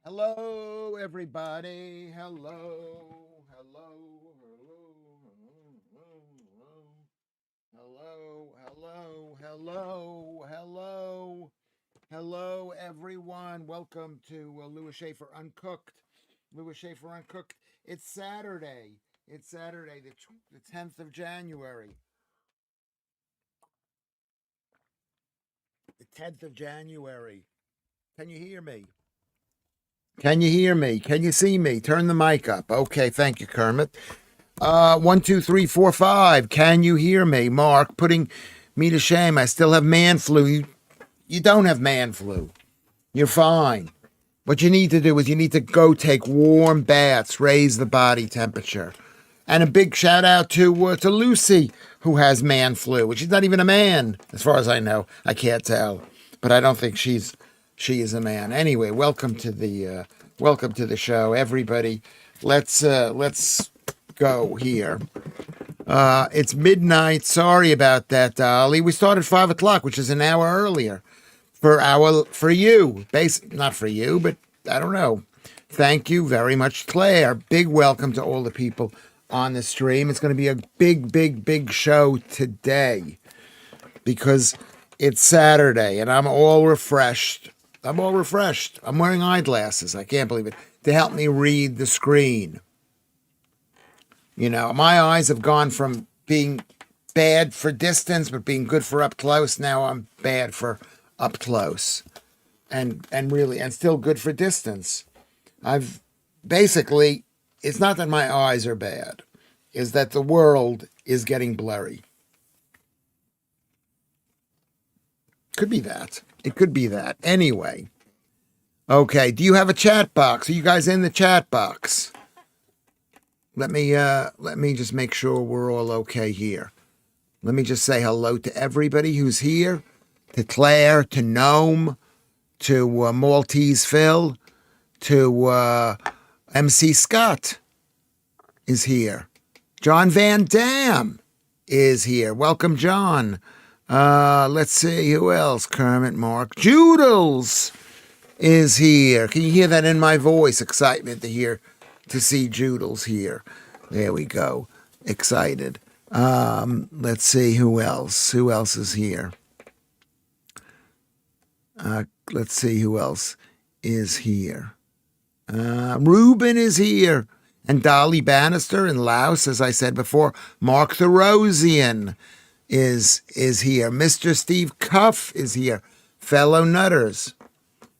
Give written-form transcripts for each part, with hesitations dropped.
Hello, everybody. Hello, everyone. Welcome to Lewis Schaffer Uncooked. Lewis Schaffer Uncooked. It's Saturday. It's Saturday, the 10th of January. The 10th of January. Can you hear me? Can you hear me? Can you see me? Turn the mic up. Okay, thank you, Kermit. 1, 2, 3, 4, 5. Can you hear me? Mark, putting me to shame. I still have man flu. You don't have man flu. You're fine. What you need to do is you need to go take warm baths, raise the body temperature. And a big shout out to Lucy, who has man flu, which is not even a man, as far as I know. I can't tell, but I don't think she is a man. Anyway, welcome to the show, everybody. Let's go here. It's midnight. Sorry about that, Dolly. We started 5 o'clock, which is an hour earlier for you. Not for you, but I don't know. Thank you very much, Claire. Big welcome to all the people on the stream. It's going to be a big show today because it's Saturday and I'm all refreshed. I'm wearing eyeglasses. I can't believe it, to help me read the screen. You know, my eyes have gone from being bad for distance but being good for up close. Now I'm bad for up close and still good for distance. I've basically, it's not that my eyes are bad, is that the world is getting blurry. Could be that. It could be that. Anyway. Okay, do you have a chat box? Are you guys in the chat box? Let me just make sure we're all okay here. Let me just say hello to everybody who's here. To Claire, to Gnome, to Maltese Phil, to MC Scott is here. John Van Dam is here. Welcome, John. Let's see, who else? Kermit, Mark. Joodles is here. Can you hear that in my voice? Excitement to see Joodles here. There we go. Excited. Let's see who else. Who else is here? Let's see who else is here. Ruben is here. And Dolly Bannister in Laos, as I said before. Mark the Rosian is here. Mr. Steve Cuff is here. Fellow Nutters,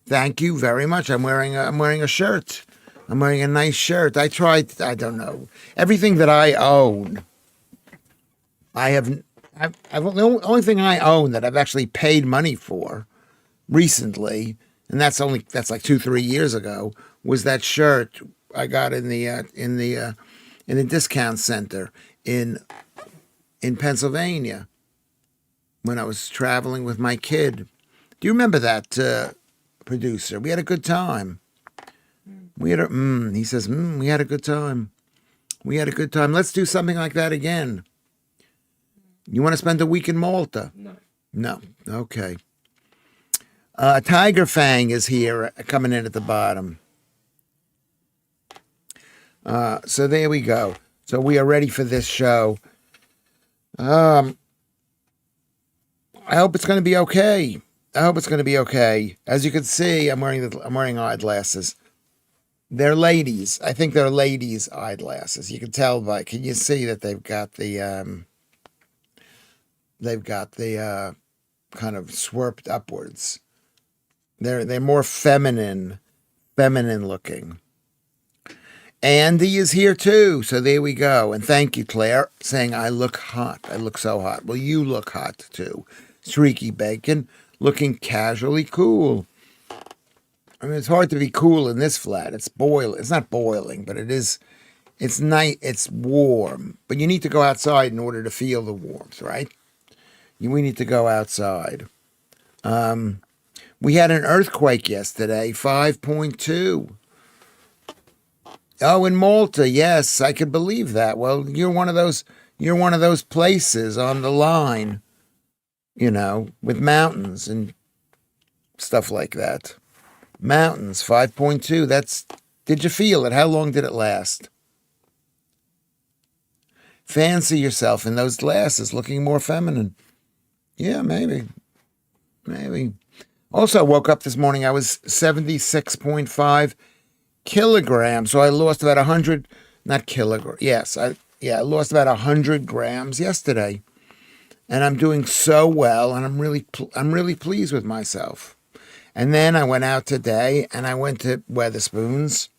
thank you very much. I'm wearing a shirt. I'm wearing a nice shirt. I don't know. Everything that I own, the only thing I own that I've actually paid money for recently, and that's like 2-3 years ago, was that shirt I got in the discount center in Pennsylvania when I was traveling with my kid. Do you remember that, producer? We had a good time. He says, we had a good time. We had a good time. Let's do something like that again. You want to spend a week in Malta? No. Okay. Tiger Fang is here, coming in at the bottom. So there we go. So we are ready for this show. I hope it's going to be okay. As you can see, I'm wearing eyeglasses. They're ladies. I think they're ladies' eyeglasses. You can tell by. Can you see that they've got the kind of swerved upwards. They're more feminine looking. Andy is here too, so there we go. And thank you, Claire, saying I look hot. I look so hot. Well, you look hot too. Streaky Bacon, looking casually cool. I mean, it's hard to be cool in this flat. It's not boiling, but it is. It's night. It's warm, but you need to go outside in order to feel the warmth, right? We need to go outside. We had an earthquake yesterday, 5.2. Oh, in Malta, yes, I could believe that. Well, you're one of those places on the line, with mountains and stuff like that. Mountains, 5.2. Did you feel it? How long did it last? Fancy yourself in those glasses, looking more feminine. Yeah, maybe. Maybe. Also, I woke up this morning, I was 76.5 kilograms. So I lost about 100, not kilograms. Yes, I lost about 100 grams yesterday. And I'm doing so well, and I'm really pleased with myself. And then I went out today, and I went to Weatherspoons.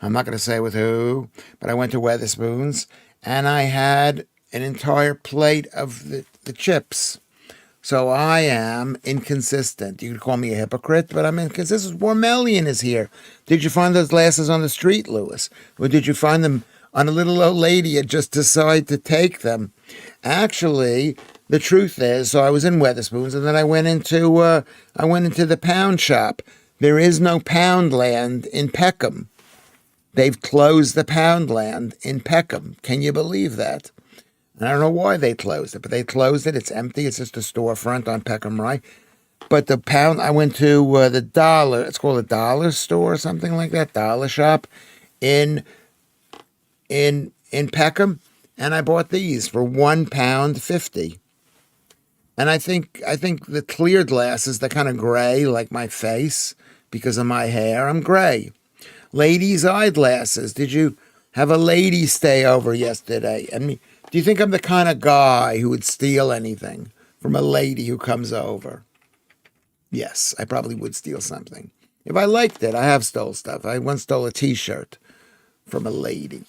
I'm not going to say with who, but I went to Weatherspoons, and I had an entire plate of the chips. So I am inconsistent. You could call me a hypocrite, but I'm inconsistent. Warmelian is here. Did you find those glasses on the street, Lewis? Or did you find them on a little old lady and just decide to take them? Actually, the truth is, so I was in Weatherspoons, and then I went into the pound shop. There is no Poundland in Peckham. They've closed the Poundland in Peckham. Can you believe that? And I don't know why they closed it, but they closed it. It's empty. It's just a storefront on Peckham Rye. But the pound, I went to the dollar. It's called a dollar store or something like that. Dollar shop in Peckham, and I bought these for £1.50. And I think the clear glasses, they're kind of gray, like my face, because of my hair. I'm gray. Ladies' eyeglasses. Did you have a lady stay over yesterday? I mean, do you think I'm the kind of guy who would steal anything from a lady who comes over? Yes, I probably would steal something. If I liked it, I have stole stuff. I once stole a T-shirt from a lady.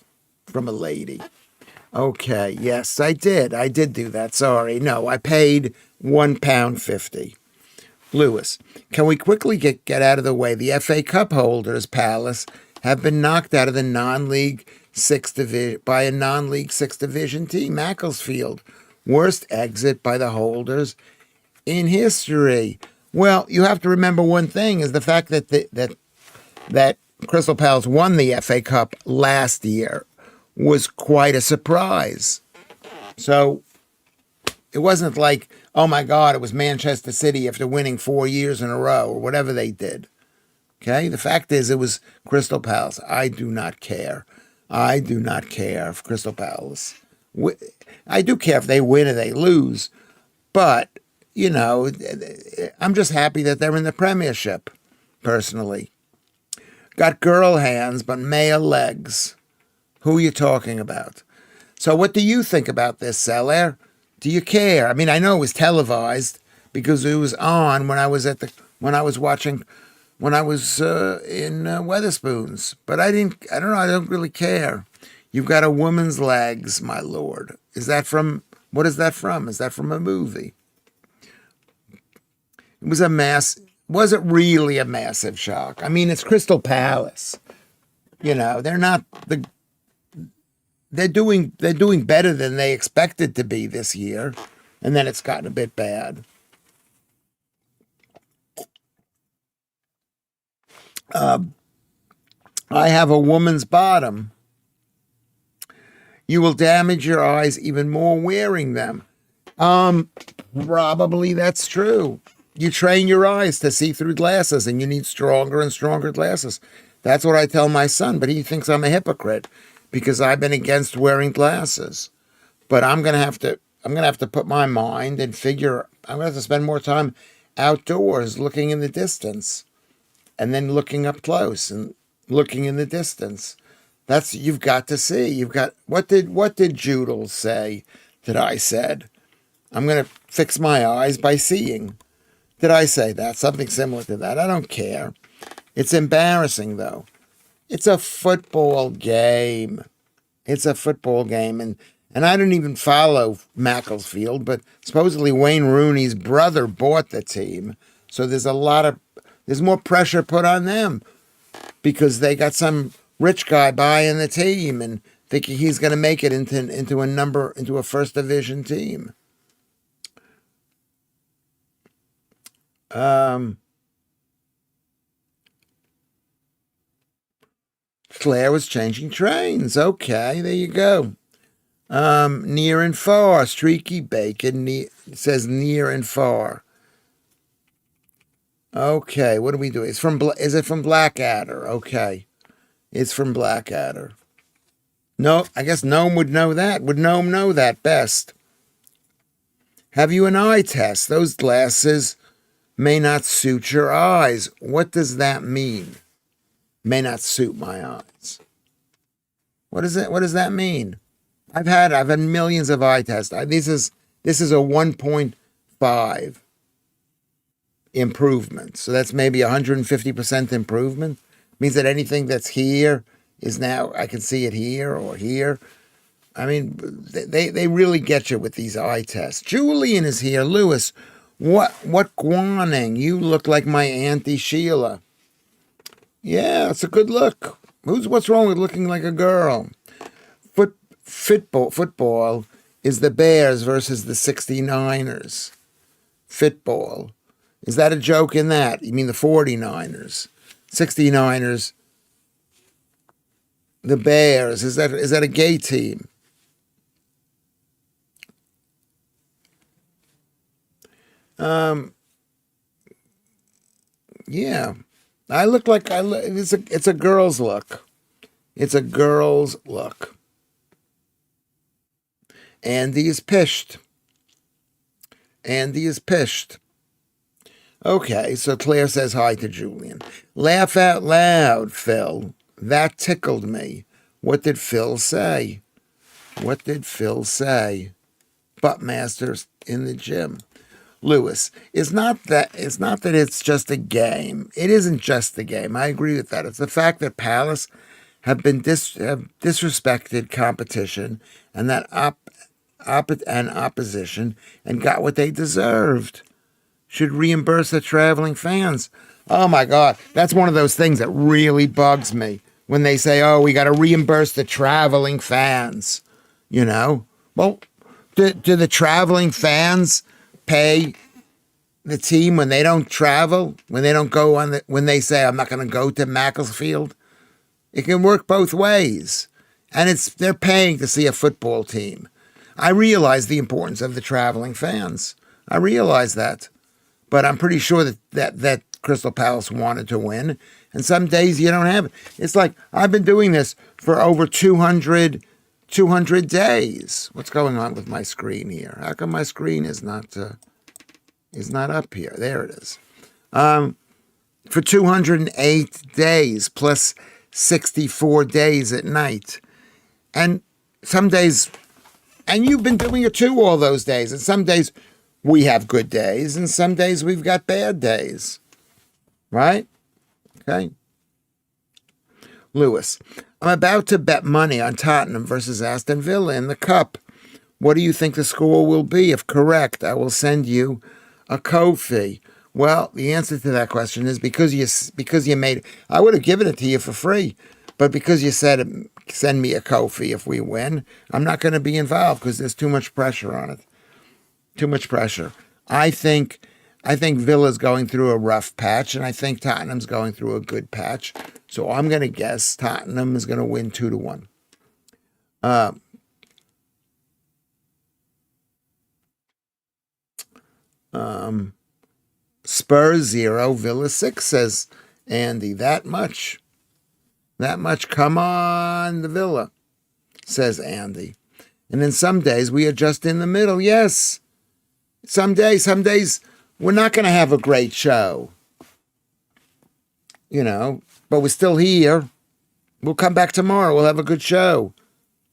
Okay, yes, I did. I did do that. Sorry. No, I paid £1.50. Lewis, can we quickly get out of the way? The FA Cup holders, Palace, have been knocked out of the non-league sixth division by a non-league sixth division team, Macclesfield. Worst exit by the holders in history. Well, you have to remember one thing: is the fact that that Crystal Palace won the FA Cup last year was quite a surprise. So it wasn't like, oh my God, it was Manchester City after winning 4 years in a row or whatever they did. Okay, the fact is, it was Crystal Palace. I do not care. I do not care if Crystal Palace. I do care if they win or they lose, but I'm just happy that they're in the Premiership. Personally, got girl hands but male legs. Who are you talking about? So, what do you think about this, Seller? Do you care? I mean, I know it was televised because it was on when I was in Weatherspoons, but I don't know. I don't really care. You've got a woman's legs, my lord. What is that from? Is that from a movie? It was was it really a massive shock? I mean, it's Crystal Palace. They're doing better than they expected to be this year, and then it's gotten a bit bad. I have a woman's bottom. You will damage your eyes even more wearing them. Probably that's true. You train your eyes to see through glasses, and you need stronger and stronger glasses. That's what I tell my son, but he thinks I'm a hypocrite because I've been against wearing glasses. But I'm gonna have to put my mind and figure. I'm gonna have to spend more time outdoors, looking in the distance, and then looking up close and looking in the distance. You've got to see. What did Joodle say that I said? I'm gonna fix my eyes by seeing. Did I say that? Something similar to that. I don't care. It's embarrassing though. It's a football game. And I don't even follow Macclesfield, but supposedly Wayne Rooney's brother bought the team. So there's more pressure put on them because they got some rich guy buying the team and thinking he's going to make it into a first division team. Claire was changing trains. Okay, there you go. Near and far. Streaky Bacon says near and far. Okay, what do we do? It's from is it from Blackadder? Okay, it's from Blackadder. No, I guess Gnome would know that. Would Gnome know that best? Have you an eye test? Those glasses may not suit your eyes. What does that mean? May not suit my eyes. What is it? What does that mean? I've had millions of eye tests. This is a 1.5 improvement. So that's maybe 150% improvement. Means that anything that's here is now I can see it here or here. I mean, they really get you with these eye tests. Julian is here. Lewis, what Guaning? You look like my Auntie Sheila. Yeah, it's a good look. What's wrong with looking like a girl? Football is the Bears versus the 69ers. Football. Is that a joke in that? You mean the 49ers? 69ers, the Bears. Is that a gay team? Yeah. I look like it's a girl's look. It's a girl's look. Andy is pished. Andy is pished. Okay, so Claire says hi to Julian. Laugh out loud, Phil. That tickled me. What did Phil say? What did Phil say? Buttmasters in the gym. Lewis, it's not that it's just a game. It isn't just a game. I agree with that. It's the fact that Palace have disrespected competition and that opposition and got what they deserved. Should reimburse the traveling fans. Oh my God, that's one of those things that really bugs me when they say, "Oh, we got to reimburse the traveling fans." You know, well, do the traveling fans pay the team when they don't travel, when they don't go when they say, "I'm not going to go to Macclesfield"? It can work both ways, and they're paying to see a football team. I realize the importance of the traveling fans. I realize that, but I'm pretty sure that Crystal Palace wanted to win, and some days you don't have it. It's like I've been doing this for over 200 days. What's going on with my screen here? How come my screen is not up here? There it is. For 208 days plus 64 days at night. And some days, and you've been doing it too all those days. And some days we have good days and some days we've got bad days. Right? Okay. Lewis, I'm about to bet money on Tottenham versus Aston Villa in the Cup. What do you think the score will be? If correct, I will send you a Ko-fi. Well, the answer to that question is because you made it. I would have given it to you for free, but because you said send me a Ko-fi if we win, I'm not going to be involved because there's too much pressure on it. Too much pressure. I think Villa's going through a rough patch, and I think Tottenham's going through a good patch. So I'm going to guess Tottenham is going to win 2-1. Spurs 0, Villa 6, says Andy. That much. Come on, the Villa, says Andy. And then some days we are just in the middle. Yes. Some days we're not going to have a great show. But we're still here. We'll come back tomorrow. We'll have a good show.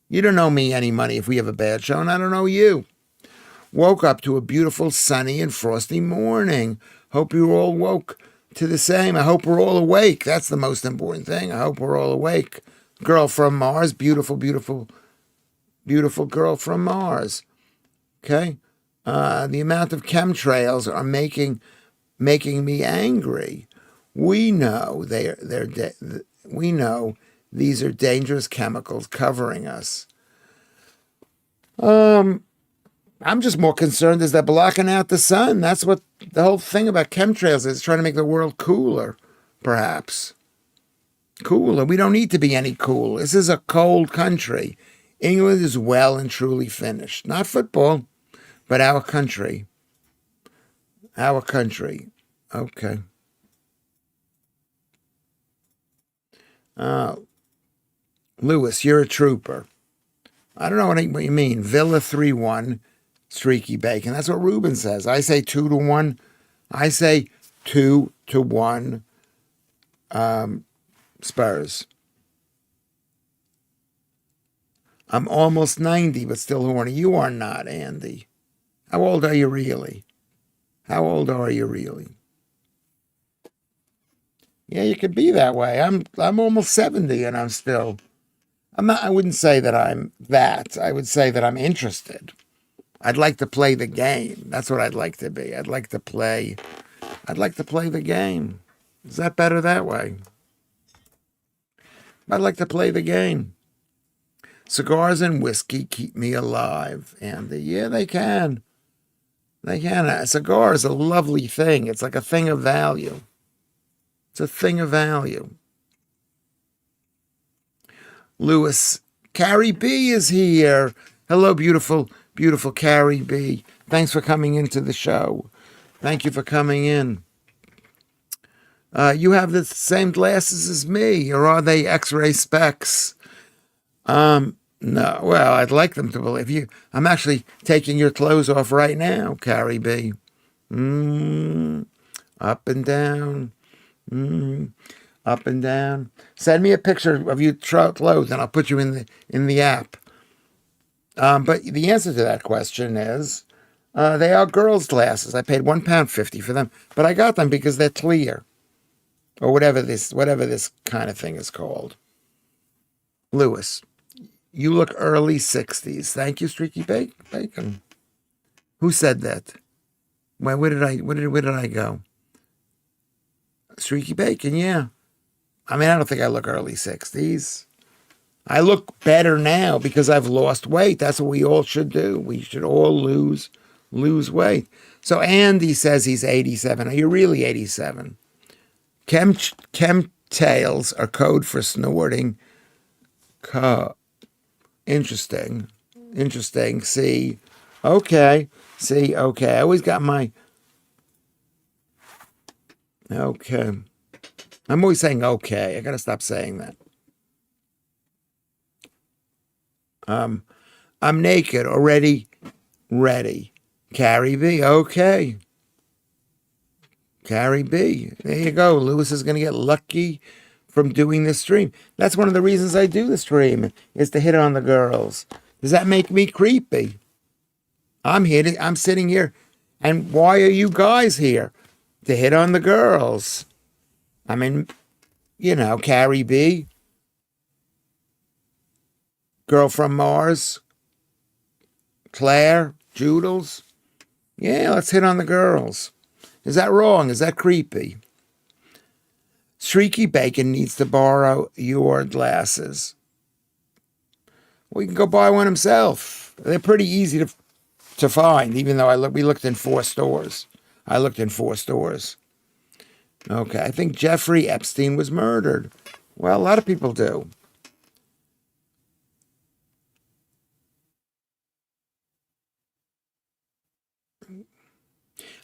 You don't owe me any money if we have a bad show, and I don't owe you. Woke up to a beautiful sunny and frosty morning. Hope you all woke to the same. I hope we're all awake. That's the most important thing. I hope we're all awake. Girl from Mars, beautiful, beautiful, beautiful girl from Mars. Okay? The amount of chemtrails are making me angry. We know we know these are dangerous chemicals covering us. I'm just more concerned is they're blocking out the sun. That's what the whole thing about chemtrails is, trying to make the world cooler, perhaps. Cooler. We don't need to be any cool. This is a cold country. England is well and truly finished. Not football, but our country. Our country. Okay. Lewis, you're a trooper. I don't know what you mean. Villa 3-1, Streaky Bacon. That's what Ruben says. I say 2-1. I say 2-1 Spurs. I'm almost 90, but still horny. You are not, Andy. How old are you really? How old are you really? Yeah, you could be that way. I'm almost 70 and I'm not, I wouldn't say that I'm that. I would say that I'm interested. I'd like to play the game. That's what I'd like to be. I'd like to play the game. Is that better that way? I'd like to play the game. Cigars and whiskey keep me alive, Andy. Yeah, they can. They can. A cigar is a lovely thing. It's like a thing of value. It's a thing of value. Lewis, Carrie B is here. Hello, beautiful, beautiful Carrie B. Thanks for coming into the show. Thank you for coming in. You have the same glasses as me, or are they X-ray specs? No. Well, I'd like them to believe you. I'm actually taking your clothes off right now, Carrie B. Up and down. Up and down. Send me a picture of you clothes, and I'll put you in the app. But the answer to that question is, they are girls' glasses. I paid £1.50 for them, but I got them because they're clear, or whatever this kind of thing is called. Lewis, you look early 60s. Thank you, Streaky Bacon. Who said that? Where did I go? Streaky Bacon, yeah. I mean, I don't think I look early 60s. I look better now because I've lost weight. That's what we all should do. We should all lose weight. So Andy says he's 87. Are you really 87? Chemtails are code for snorting. Interesting. See, okay. I always got my... Okay. I'm always saying okay. I got to stop saying that. I'm naked, already ready. Carrie B, okay. Carrie B, there you go. Lewis is going to get lucky from doing this stream. That's one of the reasons I do the stream, is to hit on the girls. Does that make me creepy? I'm sitting here, and why are you guys here? To hit on the girls. I mean, Carrie B, Girl from Mars, Claire, Joodles. Yeah, let's hit on the girls. Is that wrong? Is that creepy? Streaky Bacon needs to borrow your glasses. We can go buy one himself. They're pretty easy to find, even though we looked in 4 stores. I looked in 4 stores. Okay, I think Jeffrey Epstein was murdered. Well, a lot of people do.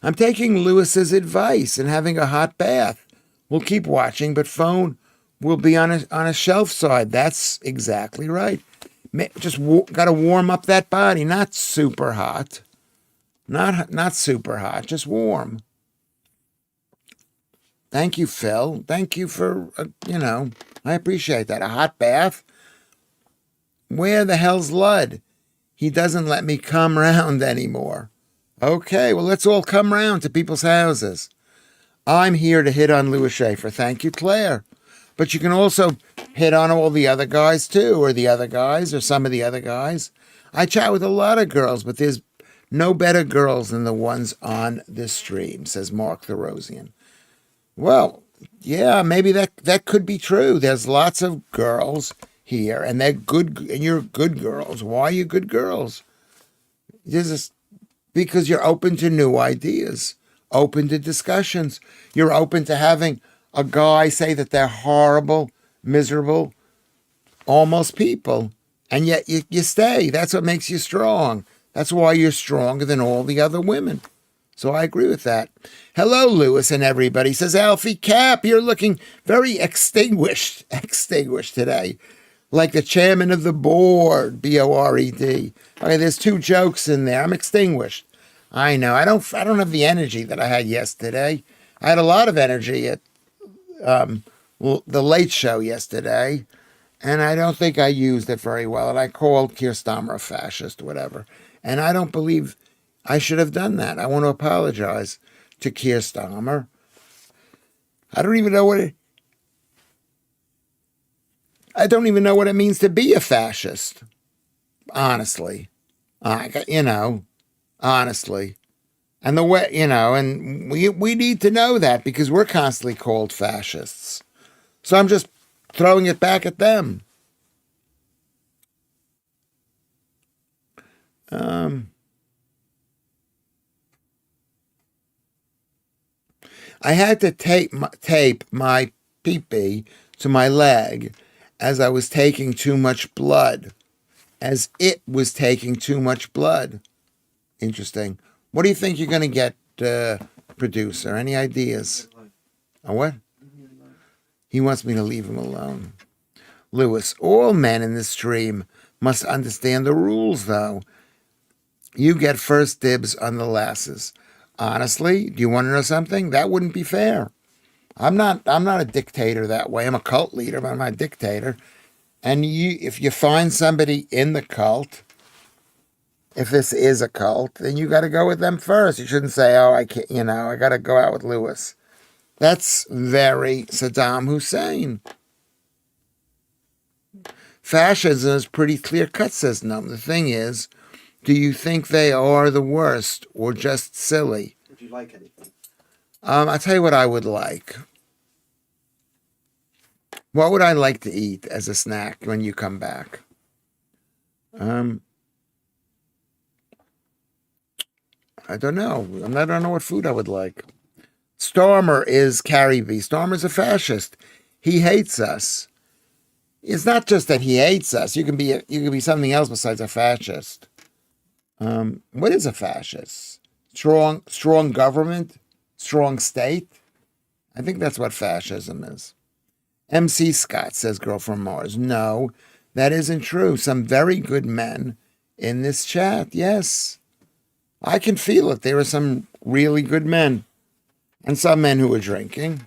I'm taking Lewis's advice and having a hot bath. We'll keep watching, but phone will be on a shelf side. That's exactly right. Just got to warm up that body. Not super hot. Not super hot. Just warm. Thank you, Phil. Thank you for, I appreciate that. A hot bath? Where the hell's Lud? He doesn't let me come round anymore. Okay, well, let's all come round to people's houses. I'm here to hit on Lewis Schaffer. Thank you, Claire. But you can also hit on all the other guys, too, or the other guys, or some of the other guys. I chat with a lot of girls, but there's no better girls than the ones on this stream, says Mark the Rosian. Well, yeah, maybe that could be true. There's lots of girls here, and they're good, and you're good girls. Why are you good girls? Because you're open to new ideas, open to discussions. You're open to having a guy say that they're horrible, miserable, almost people, and yet you stay. That's what makes you strong. That's why you're stronger than all the other women. So I agree with that. Hello, Lewis and everybody. Says Alfie Cap, you're looking very extinguished today. Like the chairman of the board, B-O-R-E-D. Okay, there's 2 jokes in there. I'm extinguished. I know. I don't have the energy that I had yesterday. I had a lot of energy at the Late Show yesterday, and I don't think I used it very well. And I called Keir Starmer a fascist, whatever. And I don't believe I should have done that. I want to apologize to Keir Starmer. I don't even know what it means to be a fascist. Honestly, honestly. And the way, and we need to know that because we're constantly called fascists. So I'm just throwing it back at them. I had to tape my pee-pee to my leg as I was taking too much blood, as it was taking too much blood. Interesting. What do you think you're going to get, producer? Any ideas? A what? He wants me to leave him alone. Lewis, all men in this stream must understand the rules, though. You get first dibs on the lasses. Honestly, do you want to know something? That wouldn't be fair. I'm not a dictator that way. I'm a cult leader, but I'm not a dictator. And if you find somebody in the cult, if this is a cult, then you got to go with them first. You shouldn't say, "Oh, I can't," I got to go out with Lewis. That's very Saddam Hussein. Fascism is pretty clear cut, says Num. The thing is, do you think they are the worst or just silly? Would you like anything? I'll tell you what I would like. What would I like to eat as a snack when you come back? I don't know. I don't know what food I would like. Starmer is Caribbean. Starmer's a fascist. He hates us. It's not just that he hates us. You can be something else besides a fascist. What is a fascist? Strong government? Strong state? I think that's what fascism is. MC Scott says Girl from Mars. No, that isn't true. Some very good men in this chat. Yes. I can feel it. There are some really good men. And some men who are drinking.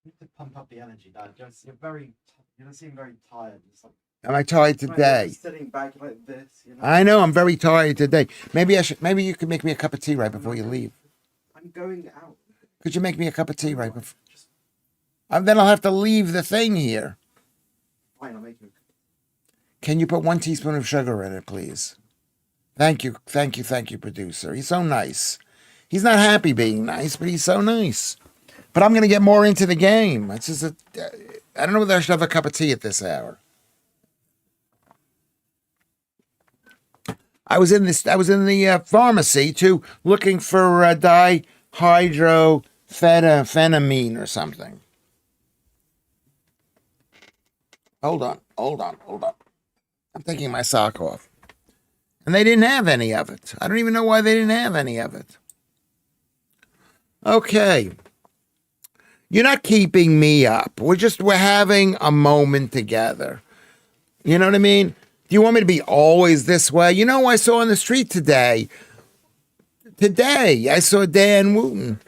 You need to pump up the energy, Dad. You don't seem very tired. It's like, Am I tired today? you're sitting back like this. I know, I'm very tired today. Maybe you could make me a cup of tea right before you leave. I'm going out. Could you make me a cup of tea right before? Then I'll have to leave the thing here. Fine, I'll make you. Can you put 1 teaspoon of sugar in it, please? Thank you, producer. He's so nice. He's not happy being nice, but he's so nice. But I'm going to get more into the game. It's just I don't know whether I should have a cup of tea at this hour. I was in the pharmacy too, looking for dihydrophenamine or something. Hold on. I'm taking my sock off. And they didn't have any of it. I don't even know why they didn't have any of it. Okay. You're not keeping me up. We're having a moment together. You know what I mean? Do you want me to be always this way? You know who I saw on the street today? Today, I saw Dan Wooten.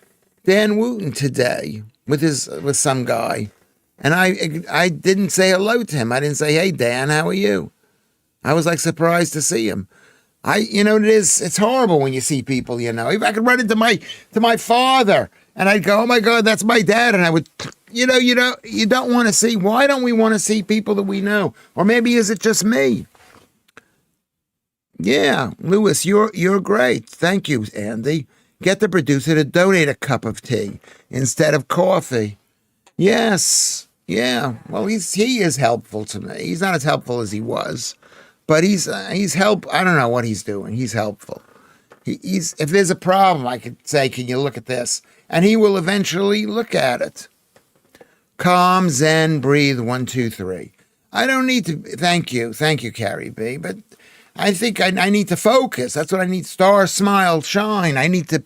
Dan Wooten today with some guy. And I didn't say hello to him. I didn't say, "Hey, Dan, how are you?" I was like surprised to see him. It's horrible when you see people, If I could run into my father and I'd go, "Oh my God, that's my dad." And I would, you don't want to see. Why don't we want to see people that we know? Or maybe is it just me? Yeah, Lewis, you're great. Thank you, Andy. Get the producer to donate a cup of tea instead of coffee. Yes. Yeah. Well, he is helpful to me. He's not as helpful as he was, but he's help. I don't know what he's doing. He's helpful. He's if there's a problem, I could say, can you look at this? And he will eventually look at it. Calm, zen, breathe, 1, 2, 3. I don't need to, thank you, Carrie B, but I think I need to focus. That's what I need. Star, smile, shine. I need to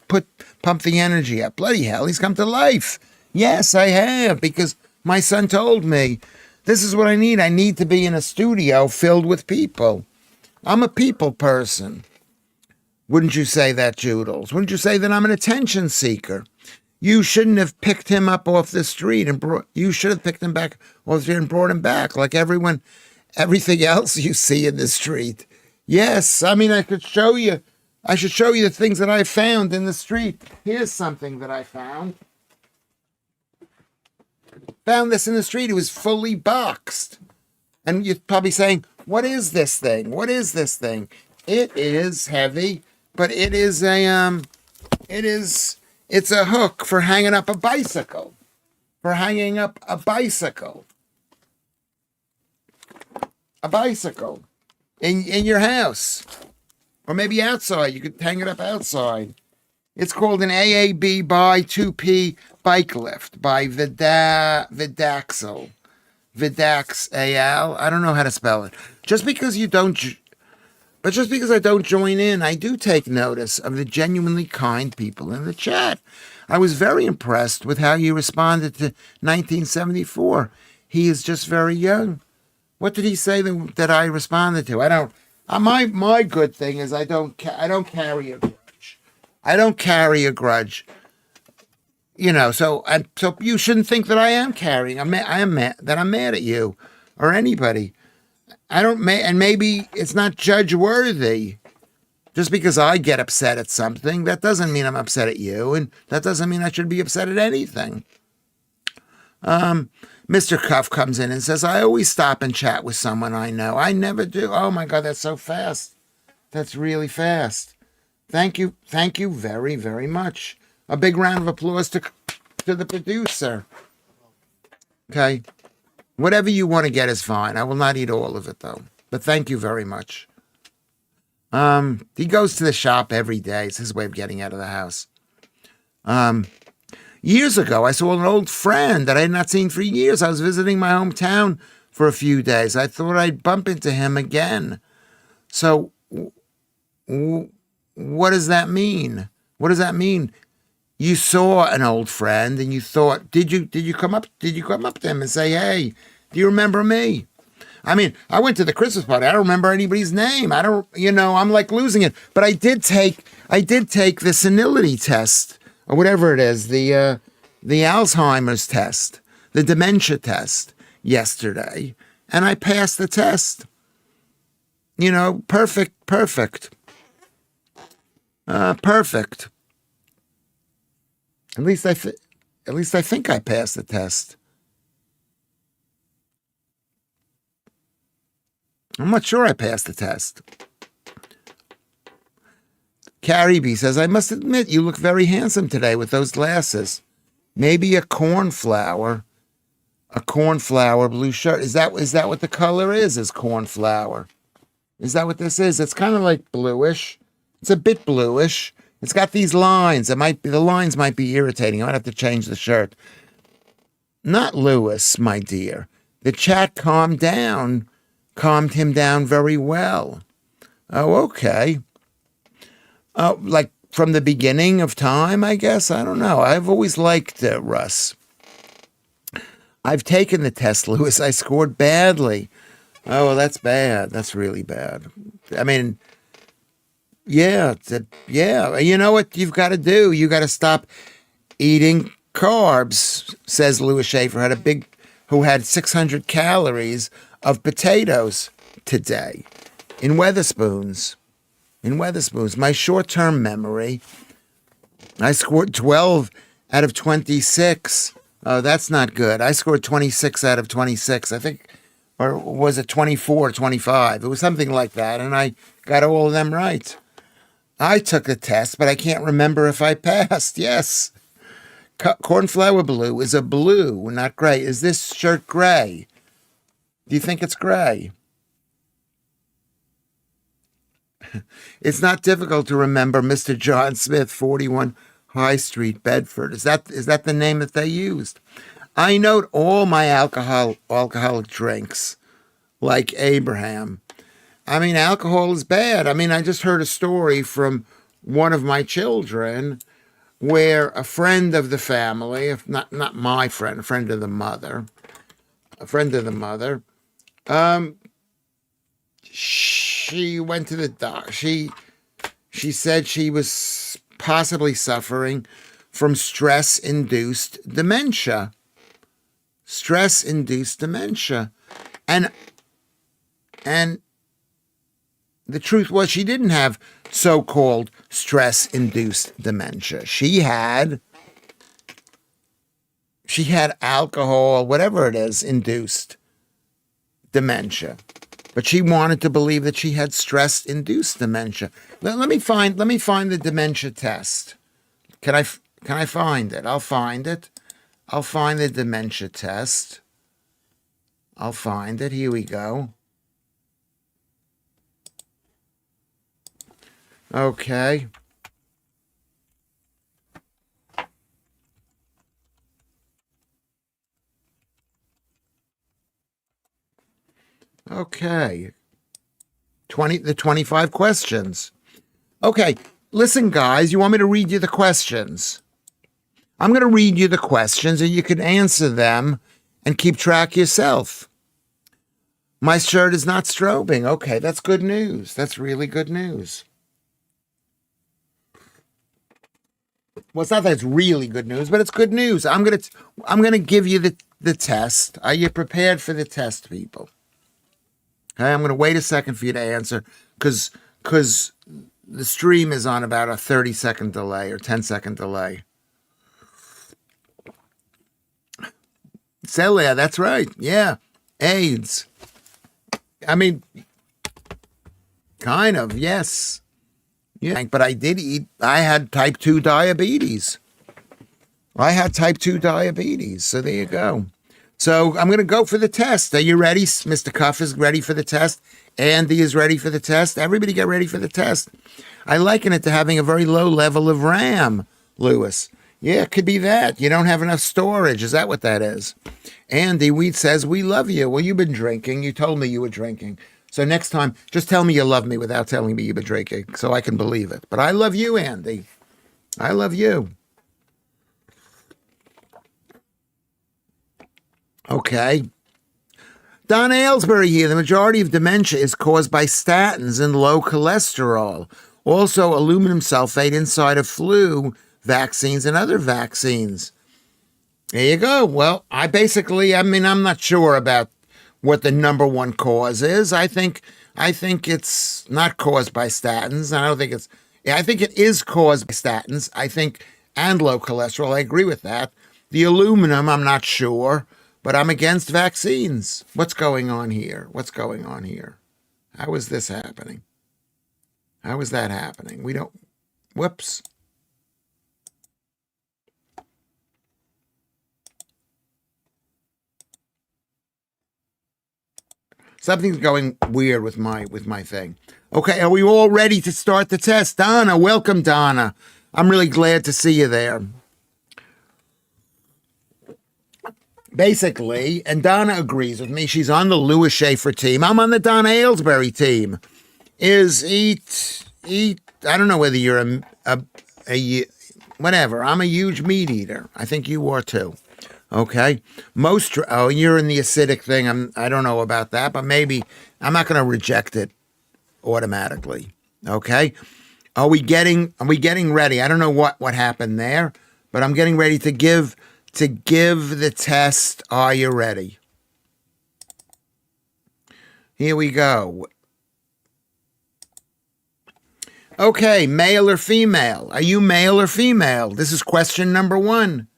pump the energy up. Bloody hell, he's come to life. Yes, I have, because my son told me, this is what I need. I need to be in a studio filled with people. I'm a people person. Wouldn't you say that, Joodles? Wouldn't you say that I'm an attention seeker? You shouldn't have picked him up off the street you should have picked him back off the street and brought him back like everything else you see in the street. Yes, I mean, I should show you the things that I found in the street. Here's something that I found. Found this in the street. It was fully boxed. And you're probably saying, what is this thing? What is this thing? It is heavy, but it's a hook for hanging up a bicycle. For hanging up a bicycle. A bicycle. In your house. Or maybe outside. You could hang it up outside. It's called an AAB by 2P bike lift by Vidaxal. Vidax-al. I don't know how to spell it. Just because I don't join in, I do take notice of the genuinely kind people in the chat. I was very impressed with how you responded to 1974. He is just very young. What did he say that I responded to? I don't. My good thing is I don't carry a grudge. I don't carry a grudge. You know, so you shouldn't think that I am carrying. I'm mad at you or anybody. And maybe it's not judge worthy. Just because I get upset at something, that doesn't mean I'm upset at you, and that doesn't mean I should be upset at anything. Mr. Cuff comes in and says, I always stop and chat with someone I know. I never do. Oh my God, that's so fast. That's really fast. Thank you very, very much. A big round of applause to the producer. Okay. Whatever you want to get is fine. I will not eat all of it, though. But thank you very much. He goes to the shop every day. It's his way of getting out of the house. Years ago, I saw an old friend that I had not seen for years. I was visiting my hometown for a few days. I thought I'd bump into him again. So, what does that mean? What does that mean? You saw an old friend and you thought, did you come up to him and say, hey, do you remember me? I mean, I went to the Christmas party. I don't remember anybody's name. I'm like losing it. But I did take the senility test or whatever it is, the Alzheimer's test, the dementia test yesterday, and I passed the test. You know, perfect. Perfect. At least I think I passed the test. I'm not sure I passed the test. Carrie B says, I must admit you look very handsome today with those glasses. Maybe a cornflower blue shirt. Is that what the color is cornflower? Is that what this is? It's kind of like bluish. It's a bit bluish. It's got these lines. The lines might be irritating. I might have to change the shirt. Not Lewis, my dear. The chat calmed him down very well. Oh, okay. Like from the beginning of time, I guess. I don't know. I've always liked Russ. I've taken the test, Lewis. I scored badly. Oh, well, that's bad. That's really bad. I mean, yeah. You know what you've got to do? You got to stop eating carbs, says Lewis Schaffer, who had 600 calories of potatoes today in Weatherspoons. My short-term memory, I scored 12 out of 26. Oh, that's not good. I scored 26 out of 26, I think, or was it 24, 25? It was something like that, and I got all of them right. I took the test, but I can't remember if I passed. Yes. Cornflower blue is a blue, not gray. Is this shirt gray? Do you think it's gray? It's not difficult to remember Mr. John Smith, 41 High Street, Bedford. Is that the name that they used? I note all my alcoholic drinks, like Abraham. I mean, alcohol is bad. I mean, I just heard a story from one of my children where a friend of the family, if not my friend, a friend of the mother, she went to the doc. She said she was possibly suffering from stress-induced dementia. Stress-induced dementia. And the truth was she didn't have so-called stress-induced dementia. She had alcohol, whatever it is, induced dementia. But she wanted to believe that she had stress-induced dementia. Let me find the dementia test. Can I find it? I'll find it. I'll find the dementia test. I'll find it. Here we go. Okay. Okay. 25 questions. Okay, listen, guys, you want me to read you the questions? I'm going to read you the questions and you can answer them and keep track yourself. My shirt is not strobing. Okay, that's good news. That's really good news. Well, it's not that it's really good news, but it's good news. I'm gonna give you the test. Are you prepared for the test, people? Okay, I'm gonna wait a second for you to answer because the stream is on about a 30-second delay or 10-second delay. Celia, that's right. Yeah, AIDS. I mean, kind of, yes. Yeah, but I did eat. I had type 2 diabetes. So there you go. So I'm going to go for the test. Are you ready? Mr. Cuff is ready for the test. Andy is ready for the test. Everybody get ready for the test. I liken it to having a very low level of RAM, Lewis. Yeah, it could be that. You don't have enough storage. Is that what that is? Andy Wheat says, we love you. Well, you've been drinking. You told me you were drinking. So next time, just tell me you love me without telling me you've been drinking so I can believe it. But I love you, Andy. I love you. Okay. Don Aylesbury here. The majority of dementia is caused by statins and low cholesterol. Also, aluminum sulfate inside of flu vaccines and other vaccines. There you go. Well, I'm not sure about what the number one cause is. I think it's not caused by statins. I think it is caused by statins. And low cholesterol. I agree with that. The aluminum, I'm not sure, but I'm against vaccines. What's going on here? How is this happening? How is that happening? Whoops. Something's going weird with my thing. Okay, are we all ready to start the test? Donna, welcome, Donna. I'm really glad to see you there. Basically, and Donna agrees with me, she's on the Lewis Schaffer team. I'm on the Donna Aylesbury team. I don't know whether you're whatever. I'm a huge meat eater. I think you are too. Okay. You're in the acidic thing. I don't know about that, but maybe I'm not going to reject it automatically. Okay. Are we getting ready? I don't know what happened there, but I'm getting ready to give the test. Are you ready? Here we go. Okay, male or female? Are you male or female? This is question number 1.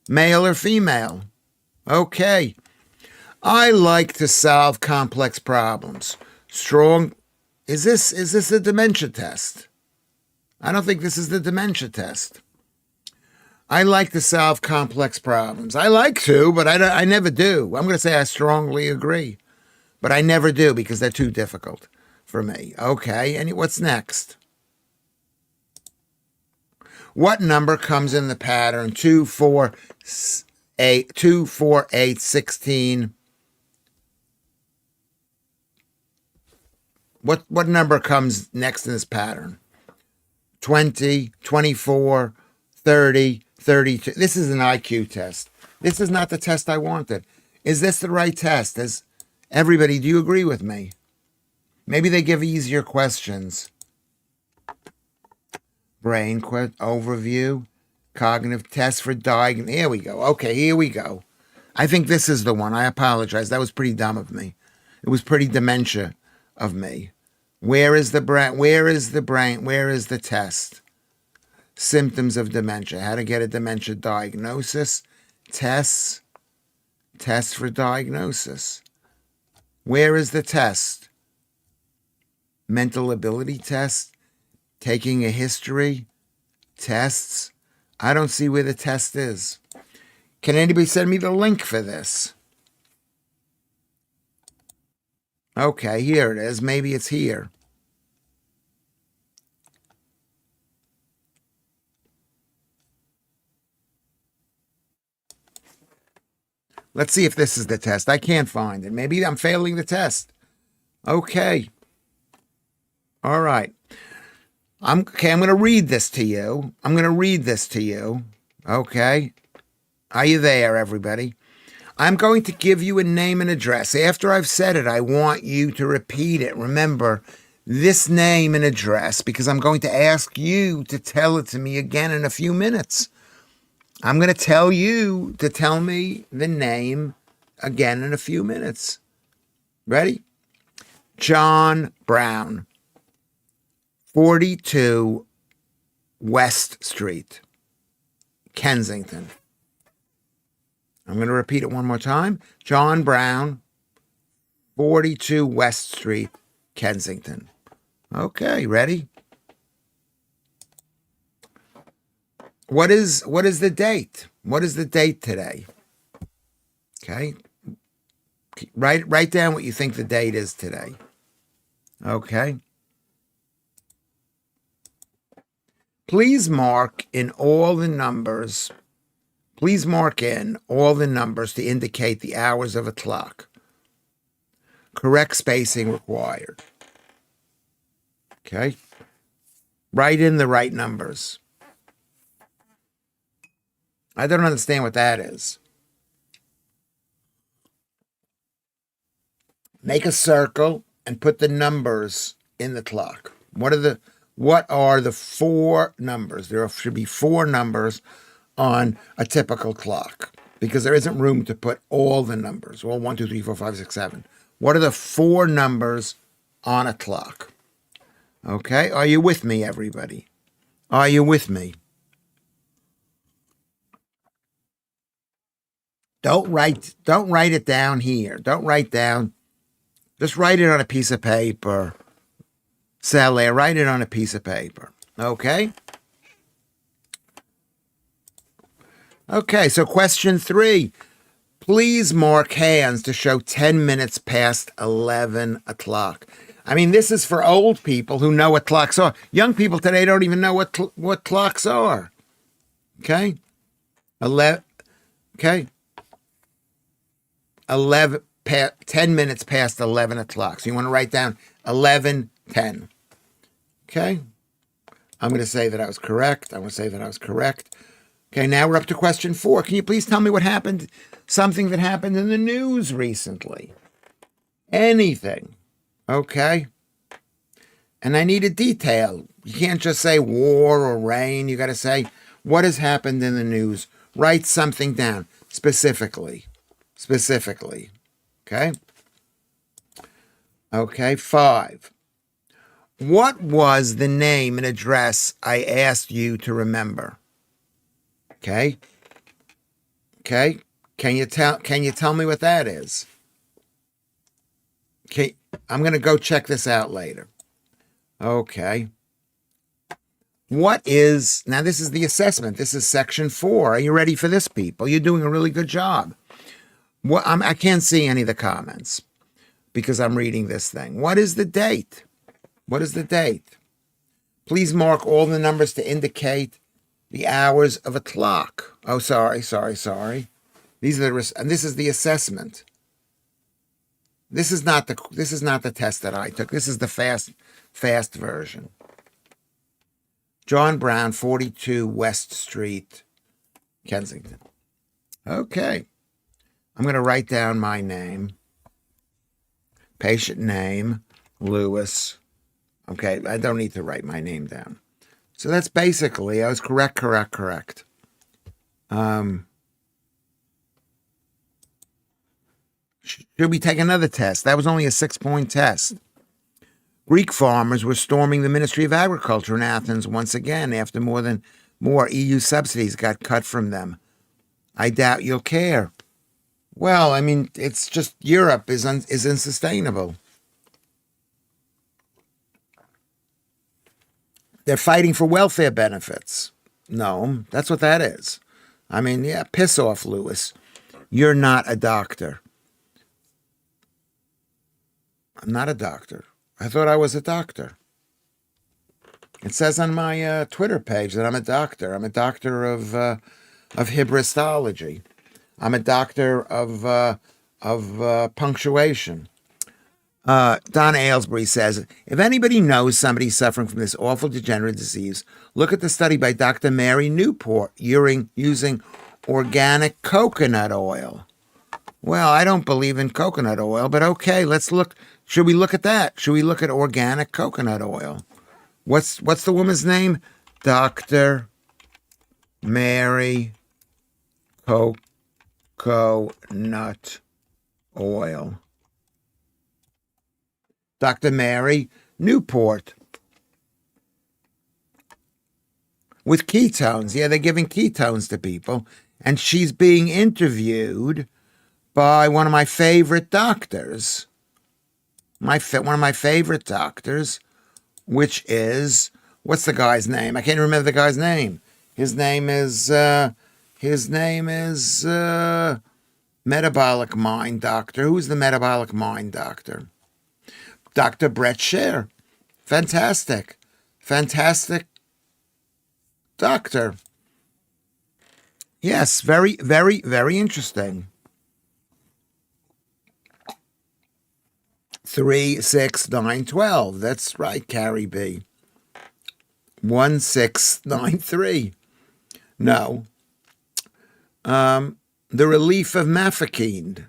Male or female? Okay. I like to solve complex problems. Strong. Is this a dementia test? I don't think this is the dementia test. I like to solve complex problems. I like to, but I never do. I'm going to say I strongly agree, but I never do because they're too difficult. for me. Okay, and what's next? What number comes in the pattern 2, 4, 8, 2, 4, 8, 16? What number comes next in this pattern? 20, 24, 30, 32. This is an IQ test. This is not the test I wanted. Is this the right test? Everybody, do you agree with me? Maybe they give easier questions. Brain overview, cognitive test for diagnosis. Here we go. Okay, here we go. I think this is the one. I apologize. That was pretty dumb of me. It was pretty dementia of me. Where is the brain? Where is the brain? Where is the test? Symptoms of dementia. How to get a dementia diagnosis. Tests. Tests for diagnosis. Where is the test? Mental ability test. Taking a history. Tests. I don't see where the test is. Can anybody send me the link for this? Okay, here it is. Maybe it's here. Let's see if this is the test. I can't find it. Maybe I'm failing the test. Okay. All right. I'm going to read this to you. Okay. Are you there, everybody? I'm going to give you a name and address. After I've said it, I want you to repeat it. Remember, this name and address, because I'm going to ask you to tell it to me again in a few minutes. I'm going to tell you to tell me the name again in a few minutes. Ready? John Brown, 42 West Street, Kensington. I'm going to repeat it one more time. John Brown, 42 West Street, Kensington. Okay, ready? What is the date? What is the date today? Okay. Write down what you think the date is today. Okay. Please mark in all the numbers. Please mark in all the numbers to indicate the hours of a clock. Correct spacing required. Okay. Write in the right numbers. I don't understand what that is. Make a circle and put the numbers in the clock. What are the 4 numbers? There should be 4 numbers on a typical clock because there isn't room to put all the numbers. Well, 1, 2, 3, 4, 5, 6, 7. What are the 4 numbers on a clock? Okay, are you with me, everybody? Are you with me? Don't write it down here. Don't write down. Just write it on a piece of paper. Sally, write it on a piece of paper. Okay? Okay, so question 3. Please mark hands to show 10 minutes past 11 o'clock. I mean, this is for old people who know what clocks are. Young people today don't even know what clocks are. Okay? 11. Okay? 10 minutes past 11 o'clock. So you want to write down 11:10. Okay? I'm going to say that I was correct. Okay, now we're up to question 4. Can you please tell me what happened? Something that happened in the news recently. Anything. Okay? And I need a detail. You can't just say war or rain. You got to say what has happened in the news. Write something down specifically. Okay? Okay, 5. What was the name and address I asked you to remember? Okay? Okay? Can you tell me what that is? Okay, I'm going to go check this out later. Okay. Now this is the assessment. This is section 4. Are you ready for this, people? You're doing a really good job. I can't see any of the comments because I'm reading this thing. What is the date? What is the date? Please mark all the numbers to indicate the hours of a clock. Oh, sorry. These are and this is the assessment. This is not the test that I took. This is the fast version. John Brown, 42 West Street, Kensington. Okay. I'm going to write down my name. Patient name, Lewis. Okay, I don't need to write my name down. So that's basically, I was correct. Should we take another test? That was only a 6-point test. Greek farmers were storming the Ministry of Agriculture in Athens once again after more EU subsidies got cut from them. I doubt you'll care. Well, I mean, it's just Europe is unsustainable. They're fighting for welfare benefits. No, that's what that is. I mean, yeah, piss off, Lewis. You're not a doctor. I'm not a doctor. I thought I was a doctor. It says on my Twitter page that I'm a doctor. I'm a doctor of hybristology. I'm a doctor of punctuation. Don Aylesbury says, if anybody knows somebody suffering from this awful degenerative disease, look at the study by Dr. Mary Newport using organic coconut oil. Well, I don't believe in coconut oil, but okay, let's look. Should we look at that? Should we look at organic coconut oil? What's the woman's name? Dr. Mary Coconut Oil. Dr. Mary Newport. With ketones. Yeah, they're giving ketones to people. And she's being interviewed by one of my favorite doctors. One of my favorite doctors, which is, what's the guy's name? I can't remember the guy's name. His name is Metabolic Mind Doctor. Who's the Metabolic Mind Doctor? Dr. Brett Scher. Fantastic doctor. Yes, very, very, very interesting. 3, 6, 9, 12. That's right, Carrie B. 1693. No. The relief of mafeking.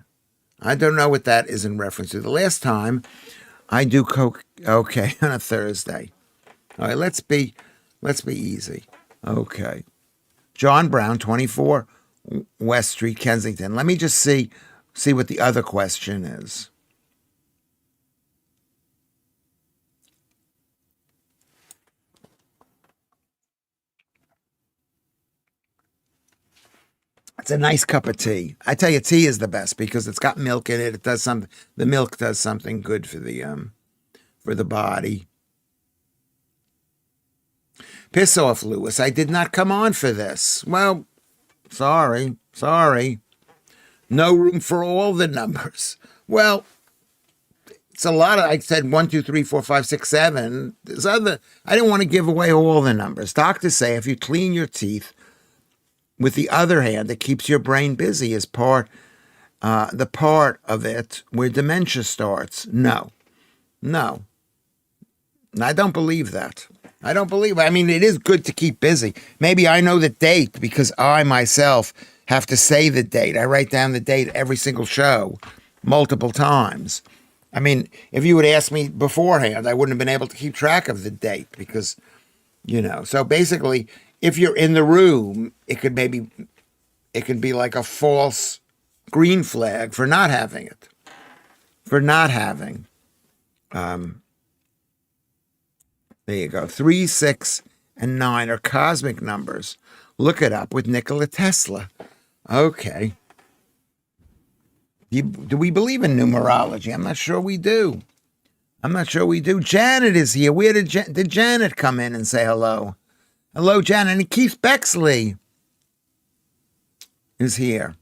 I don't know what that is in reference to. The last time I do coke. Okay, on a Thursday. All right, let's be easy. Okay. John Brown, 24 West Street, Kensington. Let me just see what the other question is. It's a nice cup of tea. I tell you, tea is the best because it's got milk in it. It does something. The milk does something good for the body. Piss off, Lewis. I did not come on for this. Well, sorry. No room for all the numbers. Well, it's a lot of, I said 1, 2, 3, 4, 5, 6, 7. There's other, I didn't want to give away all the numbers. Doctors say if you clean your teeth with the other hand, it keeps your brain busy as the part of it where dementia starts. No. I don't believe that. I mean, it is good to keep busy. Maybe I know the date because I myself have to say the date. I write down the date every single show multiple times. I mean, if you would ask me beforehand, I wouldn't have been able to keep track of the date because, so basically, if you're in the room, it could be like a false green flag for not having it. There you go. 3, 6, and 9 are cosmic numbers. Look it up with Nikola Tesla. Okay. Do we believe in numerology? I'm not sure we do. Janet is here. Where did Janet come in and say hello? Hello, Janet. And Keith Bexley is here.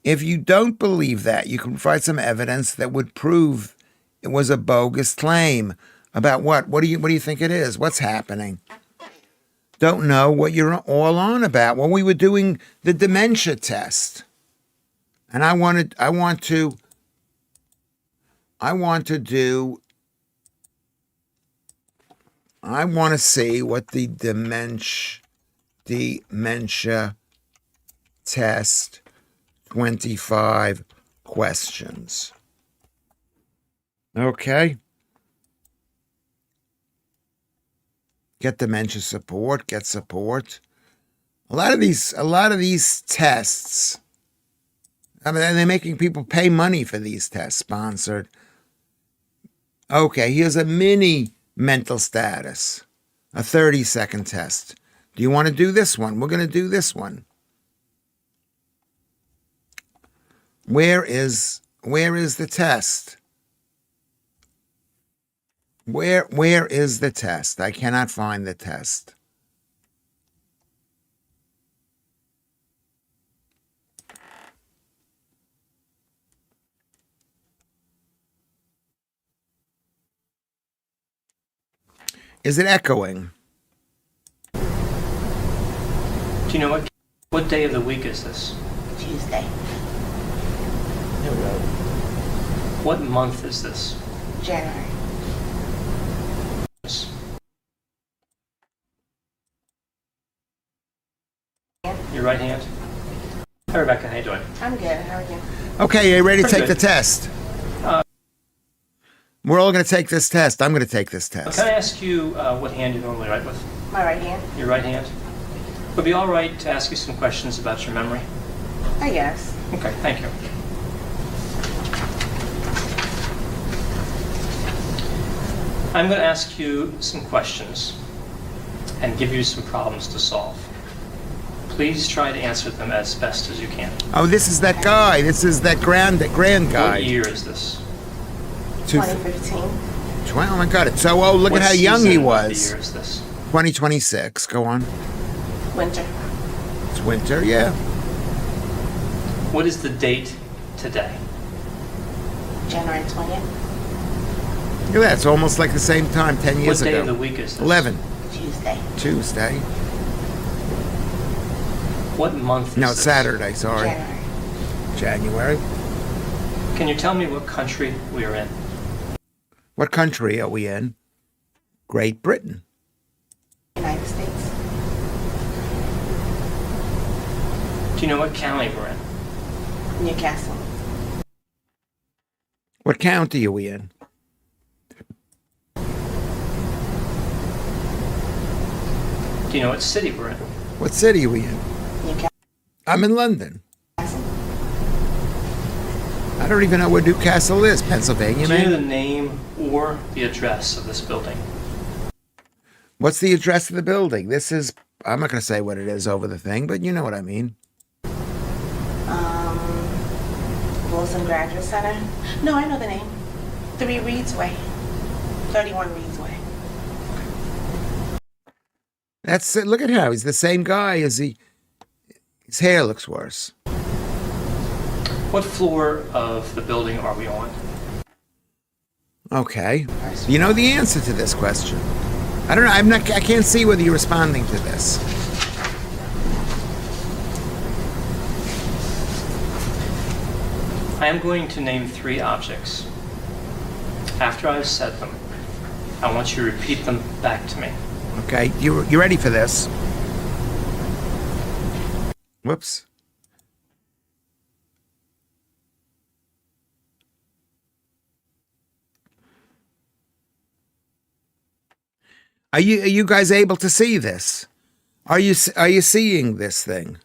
If you don't believe that, you can provide some evidence that would prove it was a bogus claim. About what? What do you think it is? What's happening? Don't know what you're all on about. Well, we were doing the dementia test. And I want to see what the dementia test 25 questions. Okay. Get dementia support, get support. A lot of these tests, I mean, they're making people pay money for these tests, sponsored. Okay, here's a mini mental status, a 30-second test. Do you want to do this one? We're going to do this one. Where is the test? Where is the test? I cannot find the test. Is it echoing? Do you know what day of the week is this? Tuesday. What month is this? January. Your right hand? Hi, Rebecca. How you doing? I'm good. How are you? Okay, are you ready to Pretty take the good. test? We're all going to take this test. I'm going to take this test. Can I ask you what hand you normally write with? My right hand? Your right hand? Would it be all right to ask you some questions about your memory? I guess. Okay, thank you. I'm going to ask you some questions and give you some problems to solve. Please try to answer them as best as you can. Oh, this is that guy. This is that grand guy. What year is this? 2015. Oh my God! It's so old. Look What at how young he season of was. the year is this? 2026. Go on. Winter. It's winter. Yeah. What is the date today? January 20th. Look at that. It's almost like the same time 10 years What day ago. of the week is this? 11. Tuesday. Tuesday. What month is No, this? it's Saturday. Sorry. January. January. Can you tell me what country we are in? What country are we in? Great Britain. United States. Do you know what county we're in? Newcastle. What county are we in? Do you know what city we're in? What city are we in? Newcastle. I'm in London. I don't even know where Newcastle is. Pennsylvania, Do you know man. the name or the address of this building? What's the address of the building? This is, I'm not going to say what it is over the thing, but you know what I mean. Wilson Graduate Center. No, I know the name. 3 Reeds Way. 31 Reeds Way. That's it. Look at how he's the same guy as he. His hair looks worse. What floor of the building are we on? Okay. You know the answer to this question. I don't know. I can't see whether you're responding to this. I am going to name 3 objects. After I've said them, I want you to repeat them back to me. Okay. You ready for this? Whoops. Are you guys able to see this? Are you seeing this thing?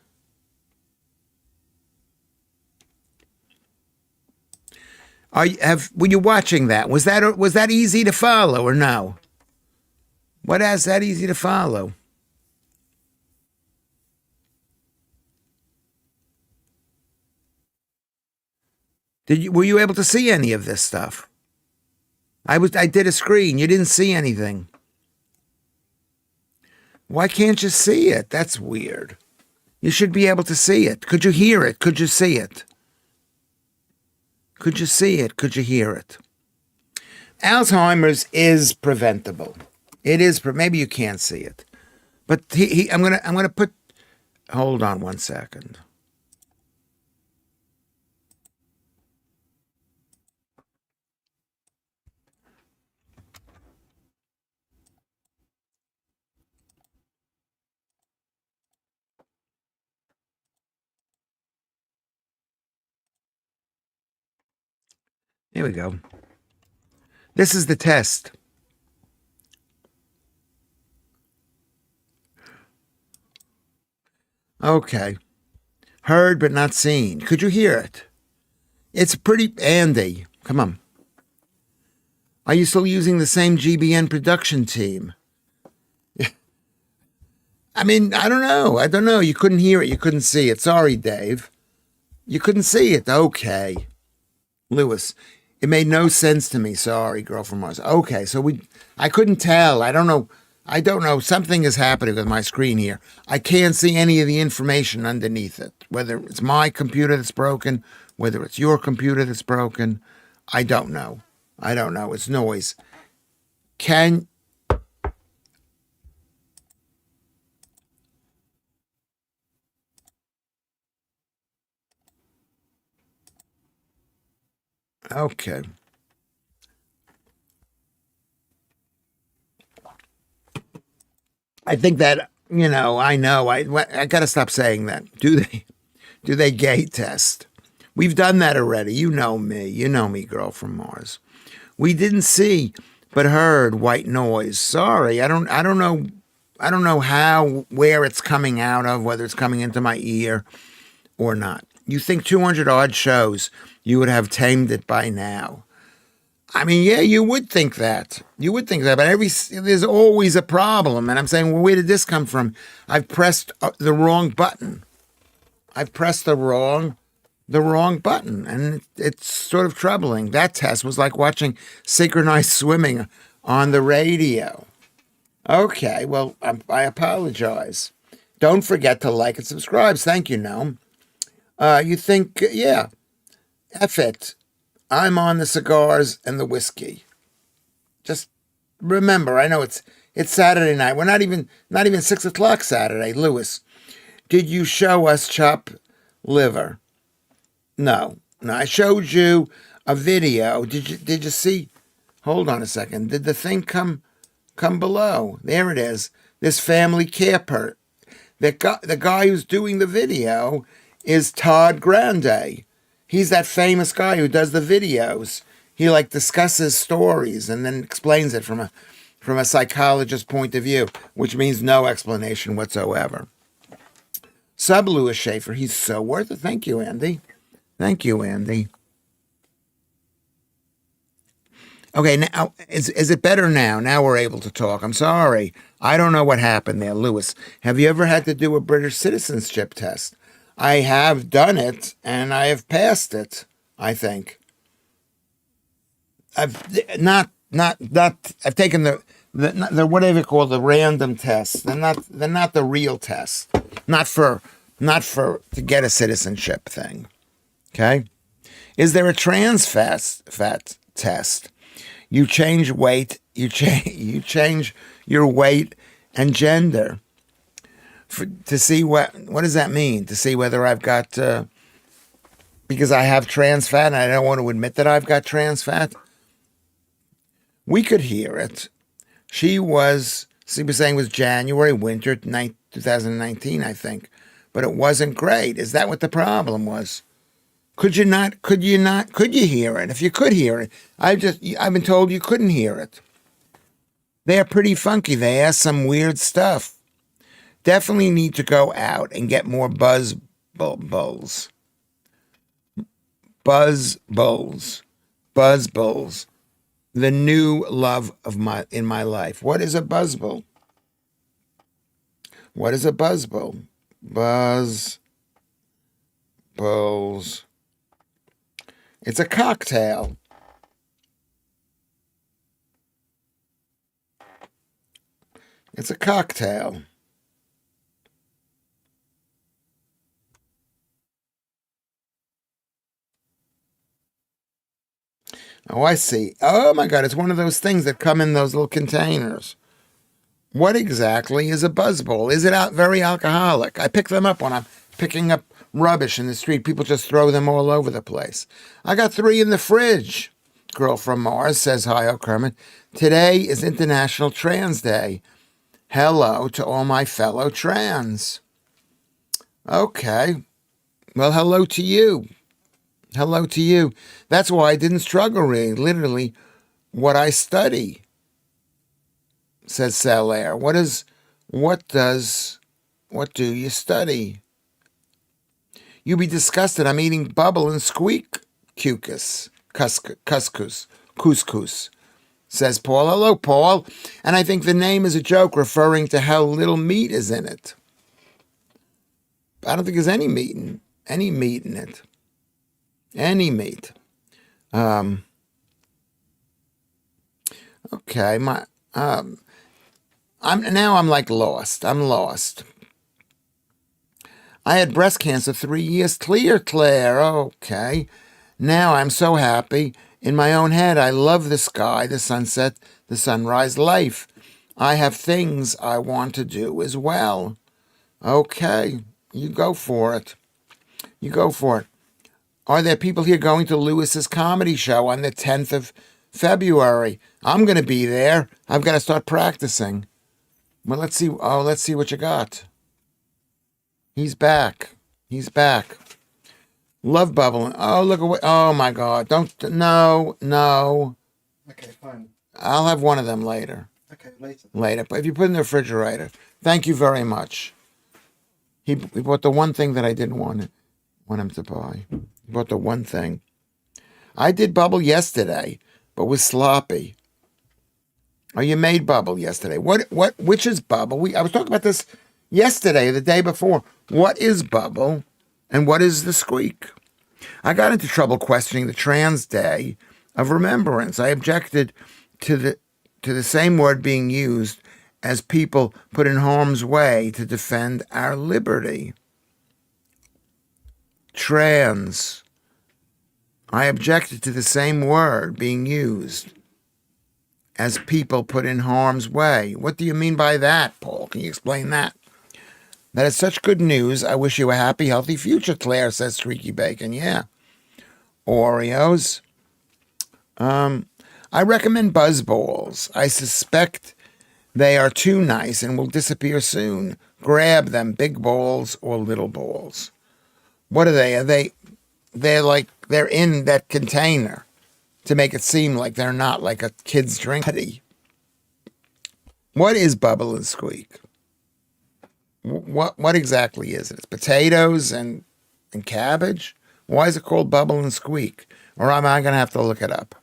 Were you watching that? Was that easy to follow or no? What is that easy to follow? Were you able to see any of this stuff? I did a screen. You didn't see anything. Why can't you see it? That's weird. You should be able to see it. Could you hear it? Could you see it? Could you see it? Could you hear it? Alzheimer's is preventable. It is. Maybe you can't see it, but I'm gonna put. Hold on 1 second. Here we go. This is the test. Okay. Heard but not seen. Could you hear it? It's pretty. Andy, come on. Are you still using the same GBN production team? I mean, I don't know. I don't know. You couldn't hear it. You couldn't see it. Sorry, Dave. You couldn't see it. Okay. Lewis, it made no sense to me. Sorry, girl from Mars. Okay, so I couldn't tell. I don't know. I don't know. Something is happening with my screen here. I can't see any of the information underneath it. Whether it's my computer that's broken, whether it's your computer that's broken, I don't know. I don't know. It's noise. Can okay. I think that I know. I got to stop saying that. Do they gay test? We've done that already. You know me. You know me, girl from Mars. We didn't see, but heard white noise. Sorry, I don't know. I don't know where it's coming out of, whether it's coming into my ear or not. You think 200 odd shows, you would have tamed it by now. I mean, yeah, you would think that. You would think that, but there's always a problem. And I'm saying, well, where did this come from? I've pressed the wrong button. I've pressed the wrong button, and it's sort of troubling. That test was like watching synchronized swimming on the radio. Okay, well, I apologize. Don't forget to like and subscribe. Thank you, Noam. You think, yeah, F it. I'm on the cigars and the whiskey. Just remember, I know it's Saturday night. We're not even 6:00 Saturday. Lewis, did you show us chop liver? No. I showed you a video. Did you see? Hold on a second. Did the thing come below? There it is. This family care part. The guy who's doing the video is Todd Grande. He's that famous guy who does the videos. He discusses stories and then explains it from a psychologist's point of view, which means no explanation whatsoever. Sub Lewis Schaffer, he's so worth it. Thank you, Andy. Thank you, Andy. Okay, now is it better now? Now we're able to talk. I'm sorry. I don't know what happened there, Lewis. Have you ever had to do a British citizenship test? I have done it, and I have passed it, I think. I've I've taken the whatever you call the random tests. They're not the real tests. Not for to get a citizenship thing. Okay? Is there a trans fat test? You change weight, you change your weight and gender. To see what does that mean? To see whether I've got because I have trans fat and I don't want to admit that I've got trans fat. We could hear it. She was saying it was January, winter 2019, I think, but it wasn't great. Is that what the problem was? Could you hear it? If you could hear it, I've been told you couldn't hear it. They're pretty funky. They ask some weird stuff. Definitely need to go out and get more buzz bulls. Buzz bulls. The new love in my life. What is a buzz bull? What is a buzz bull? Buzz bulls. It's a cocktail. It's a cocktail. Oh, I see. Oh my God, it's one of those things that come in those little containers. What exactly is a buzzball? Is it out very alcoholic? I pick them up when I'm picking up rubbish in the street. People just throw them all over the place. I got 3 in the fridge. Girl from Mars says, hi, oh Kermit. Today is International Trans Day. Hello to all my fellow trans. Okay. Well, hello to you. Hello to you. That's why I didn't struggle reading literally what I study, says Salaire. What do you study? You be disgusted. I'm eating bubble and squeak couscous, says Paul. Hello, Paul. And I think the name is a joke referring to how little meat is in it. I don't think there's any meat in it. Any meat. Okay, I'm like lost. I'm lost. I had breast cancer 3 years clear, Claire. Okay. Now I'm so happy. In my own head, I love the sky, the sunset, the sunrise, life. I have things I want to do as well. Okay, you go for it. You go for it. Are there people here going to Lewis's comedy show on the 10th of February? I'm going to be there. I've got to start practicing. Well, let's see. Oh, let's see what you got. He's back. He's back. Love bubbling. Oh, look at what. Oh my God! No. Okay, fine. I'll have one of them later. Okay, later. Later, but if you put it in the refrigerator, thank you very much. He bought the one thing that I didn't want him to buy. He bought the one thing. I did bubble yesterday, but was sloppy. Oh, you made bubble yesterday. Which is bubble? I was talking about this yesterday, the day before. What is bubble and what is the squeak? I got into trouble questioning the Trans Day of Remembrance. I objected to the same word being used as people put in harm's way to defend our liberty. Trans. I objected to the same word being used as people put in harm's way. What do you mean by that, Paul? Can you explain that? That is such good news. I wish you a happy, healthy future, Claire, says Streaky Bacon. Yeah. Oreos. I recommend Buzzballs. I suspect they are too nice and will disappear soon. Grab them, big balls or little balls. What are they? They're in that container to make it seem like they're not like a kid's drink. What is bubble and squeak? What exactly is it? It's potatoes and cabbage? Why is it called bubble and squeak? Or am I going to have to look it up?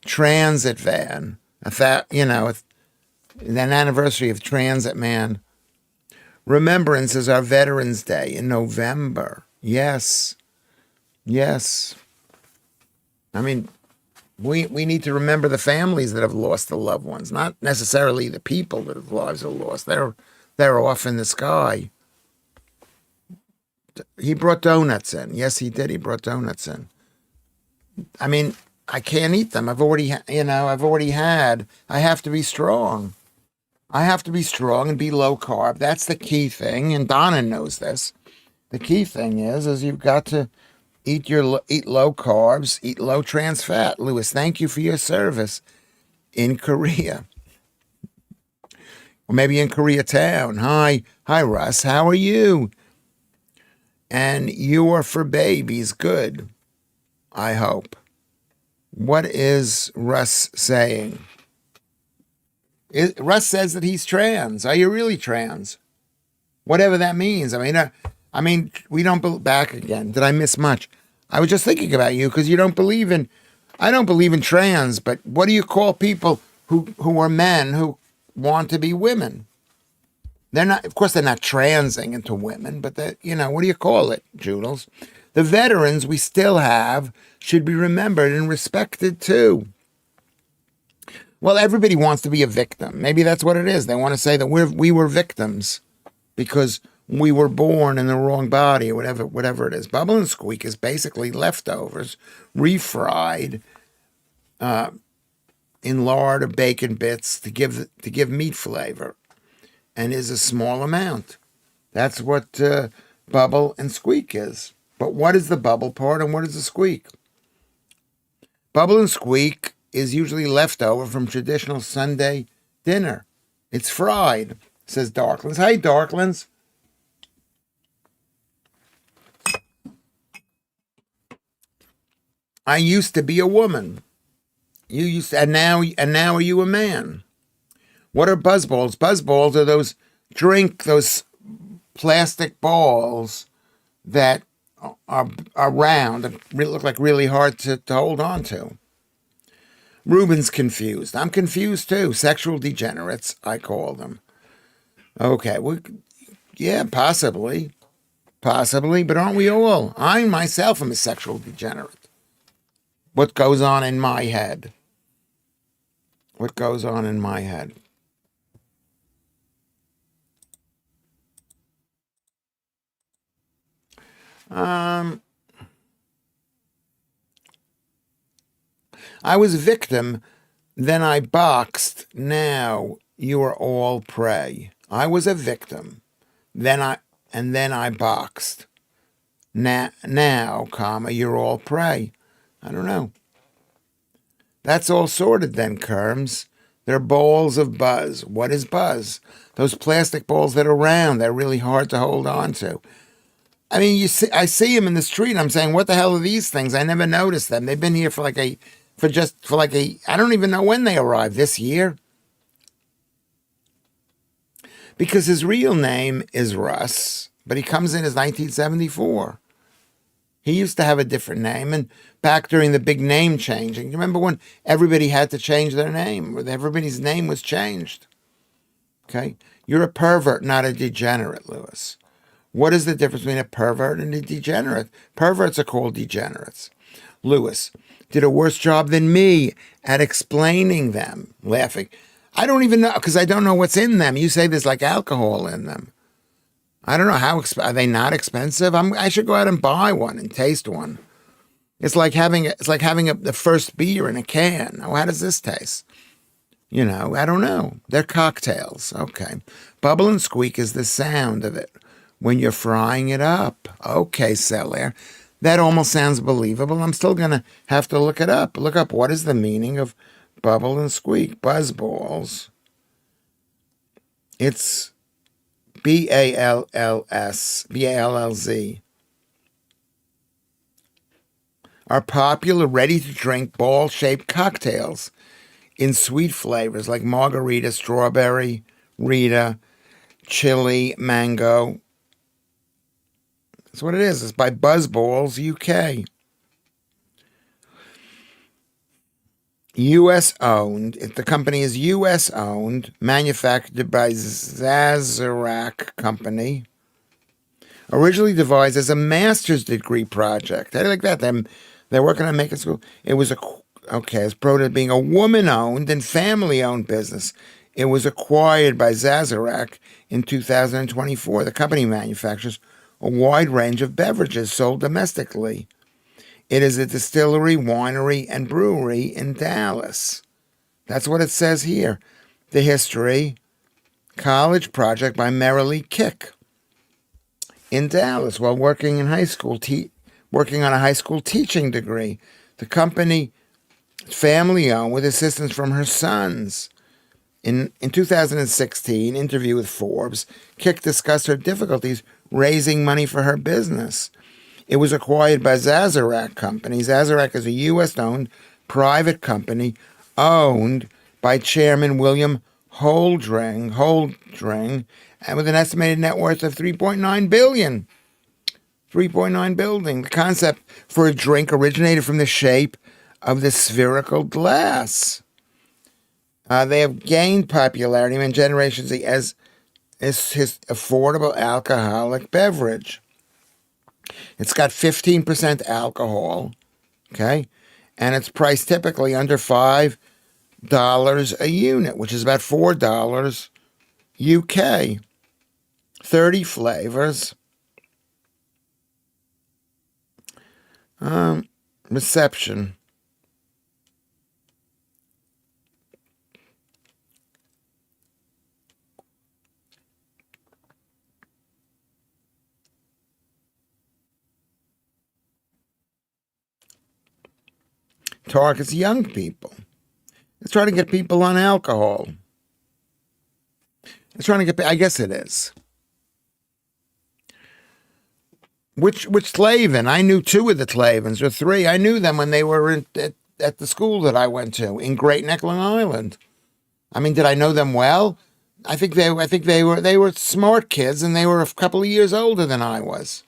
Transit van. An anniversary of Transit Man. Remembrance is our Veterans Day in November. Yes. I mean, we need to remember the families that have lost the loved ones, not necessarily the people that have lives are lost. They're off in the sky. He brought donuts in. Yes, he did. He brought donuts in. I mean, I can't eat them. I've already had. I have to be strong. I have to be strong and be low carb. That's the key thing. And Donna knows this. The key thing is you've got to eat low carbs, eat low trans fat. Lewis, thank you for your service in Korea. Or maybe in Koreatown. Hi, Russ. How are you? And you are for babies. Good. I hope. What is Russ saying? Russ says that he's trans. Are you really trans? Whatever that means. I mean, we don't back again. Did I miss much? I was just thinking about you because you don't believe in. I don't believe in trans, but what do you call people who are men who want to be women? They're not. Of course, they're not transing into women, but what do you call it, Joodles? The veterans we still have should be remembered and respected too. Well, everybody wants to be a victim. Maybe that's what it is. They want to say that we were victims because we were born in the wrong body or whatever it is. Bubble and squeak is basically leftovers, refried, in lard or bacon bits to give meat flavor, and is a small amount. That's what bubble and squeak is. But what is the bubble part and what is the squeak? Bubble and squeak is usually leftover from traditional Sunday dinner. It's fried, says Darklands. Hey, Darklands. I used to be a woman. You used to, and now are you a man? What are buzzballs? Buzzballs are those plastic balls that are round and look like really hard to hold on to. Ruben's confused. I'm confused too. Sexual degenerates, I call them. Okay, yeah, possibly, but aren't we all? I myself am a sexual degenerate. What goes on in my head? What goes on in my head? I was a victim, then I boxed. Now you are all prey. I was a victim, then I boxed. Now, comma, you're all prey. I don't know. That's all sorted then, Kerms. They're balls of buzz. What is buzz? Those plastic balls that are round, they're really hard to hold on to. I mean, I see them in the street. I'm saying, what the hell are these things? I never noticed them. They've been here for I don't even know when they arrived, this year. Because his real name is Russ, but he comes in as 1974. He used to have a different name, and back during the big name changing, you remember when everybody had to change their name? Everybody's name was changed. Okay? You're a pervert, not a degenerate, Lewis. What is the difference between a pervert and a degenerate? Perverts are called degenerates. Lewis did a worse job than me at explaining them, laughing. I don't even know, because I don't know what's in them. You say there's like alcohol in them. I don't know are they not expensive? I should go out and buy one and taste one. It's like having the first beer in a can. Oh, how does this taste? I don't know. They're cocktails. Okay. Bubble and squeak is the sound of it when you're frying it up. Okay, Cellaire. That almost sounds believable. I'm still going to have to look it up. Look up what is the meaning of bubble and squeak. Buzzballs. It's BALLZ. Are popular ready-to-drink ball-shaped cocktails in sweet flavors like margarita, strawberry, Rita, chili, mango. That's what it is. It's by Buzzballs UK. U.S. owned. The company is U.S. owned, manufactured by Sazerac Company. Originally devised as a master's degree project. I like that. They're working on making school. It was it's promoted being a woman-owned and family-owned business. It was acquired by Sazerac in 2024. The company manufactures a wide range of beverages sold domestically. It is a distillery, winery, and brewery in Dallas. That's what it says here. The history, college project by Merrilee Kick in Dallas while working in high school, working on a high school teaching degree. The company, family-owned with assistance from her sons. In 2016 interview with Forbes, Kick discussed her difficulties raising money for her business. It was acquired by Sazerac Company. Sazerac is a U.S.-owned private company owned by Chairman William Holdring, and with an estimated net worth of $3.9 billion. $3.9 billion. The concept for a drink originated from the shape of the spherical glass. They have gained popularity in generations as his affordable alcoholic beverage. It's got 15% alcohol, okay? And it's priced typically under $5 a unit, which is about $4 UK. 30 flavors. Reception. targets young people. It's trying to get people on alcohol. It's trying to get, I guess it is. Which Tlavin? I knew two of the Tlavins, or three. I knew them when they were at the school that I went to in Great Neck, Long Island. I mean, did I know them well? I think they were smart kids, and they were a couple of years older than I was.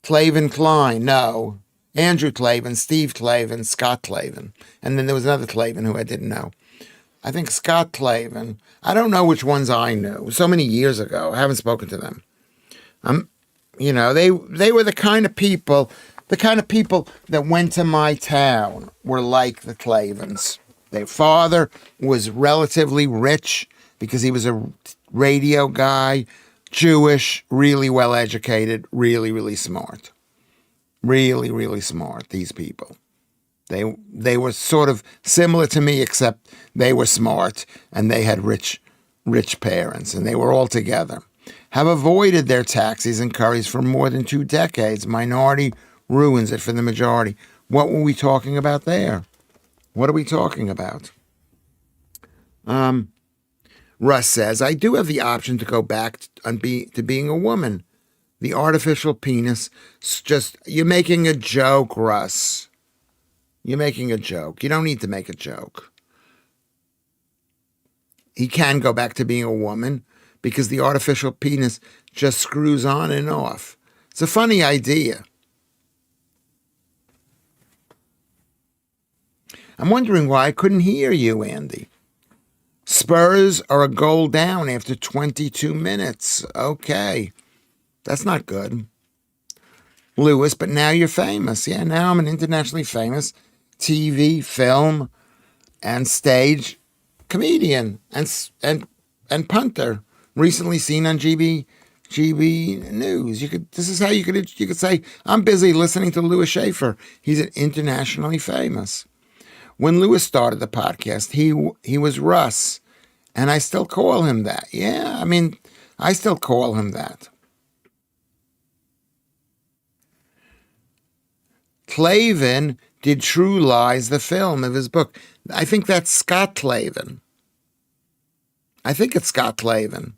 Tlavin Klein, no. Andrew Tlavin, Steve Tlavin, Scott Tlavin. And then there was another Tlavin who I didn't know. I think Scott Tlavin. I don't know which ones I knew. So many years ago. I haven't spoken to them. You know, they were the kind of people that went to my town were like the Tlavins. Their father was relatively rich because he was a radio guy, Jewish, really well educated, really, really smart. Really, really smart, these people. They were sort of similar to me, except they were smart and they had rich parents, and they were all together. Have avoided their taxis and curries for more than 2 decades. Minority ruins it for the majority. What were we talking about there? What are we talking about? Russ says, I do have the option to go back to being a woman. The artificial penis, you're making a joke, Russ. You're making a joke. You don't need to make a joke. He can go back to being a woman because the artificial penis just screws on and off. It's a funny idea. I'm wondering why I couldn't hear you, Andy. Spurs are a goal down after 22 minutes. Okay. That's not good. Lewis, but now you're famous. Yeah, now I'm an internationally famous TV, film, and stage comedian and punter. Recently seen on GB News. This is how you could say, I'm busy listening to Lewis Schaffer. He's internationally famous. When Lewis started the podcast, he was Russ, and I still call him that. Yeah, I mean, I still call him that. Tlavin did True Lies, the film of his book. I think that's Scott Tlavin. I think it's Scott Tlavin.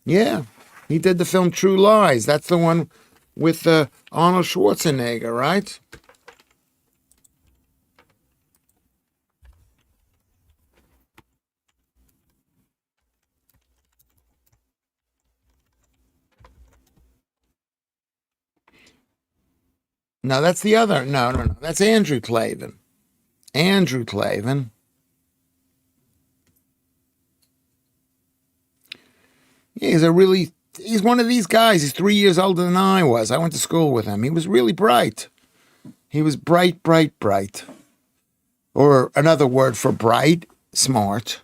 Yeah, he did the film True Lies. That's the one with Arnold Schwarzenegger, right? No, that's the other. No. That's Andrew Tlavin. Andrew Tlavin. Yeah, he's one of these guys. He's 3 years older than I was. I went to school with him. He was really bright. He was bright. Or another word for bright, smart.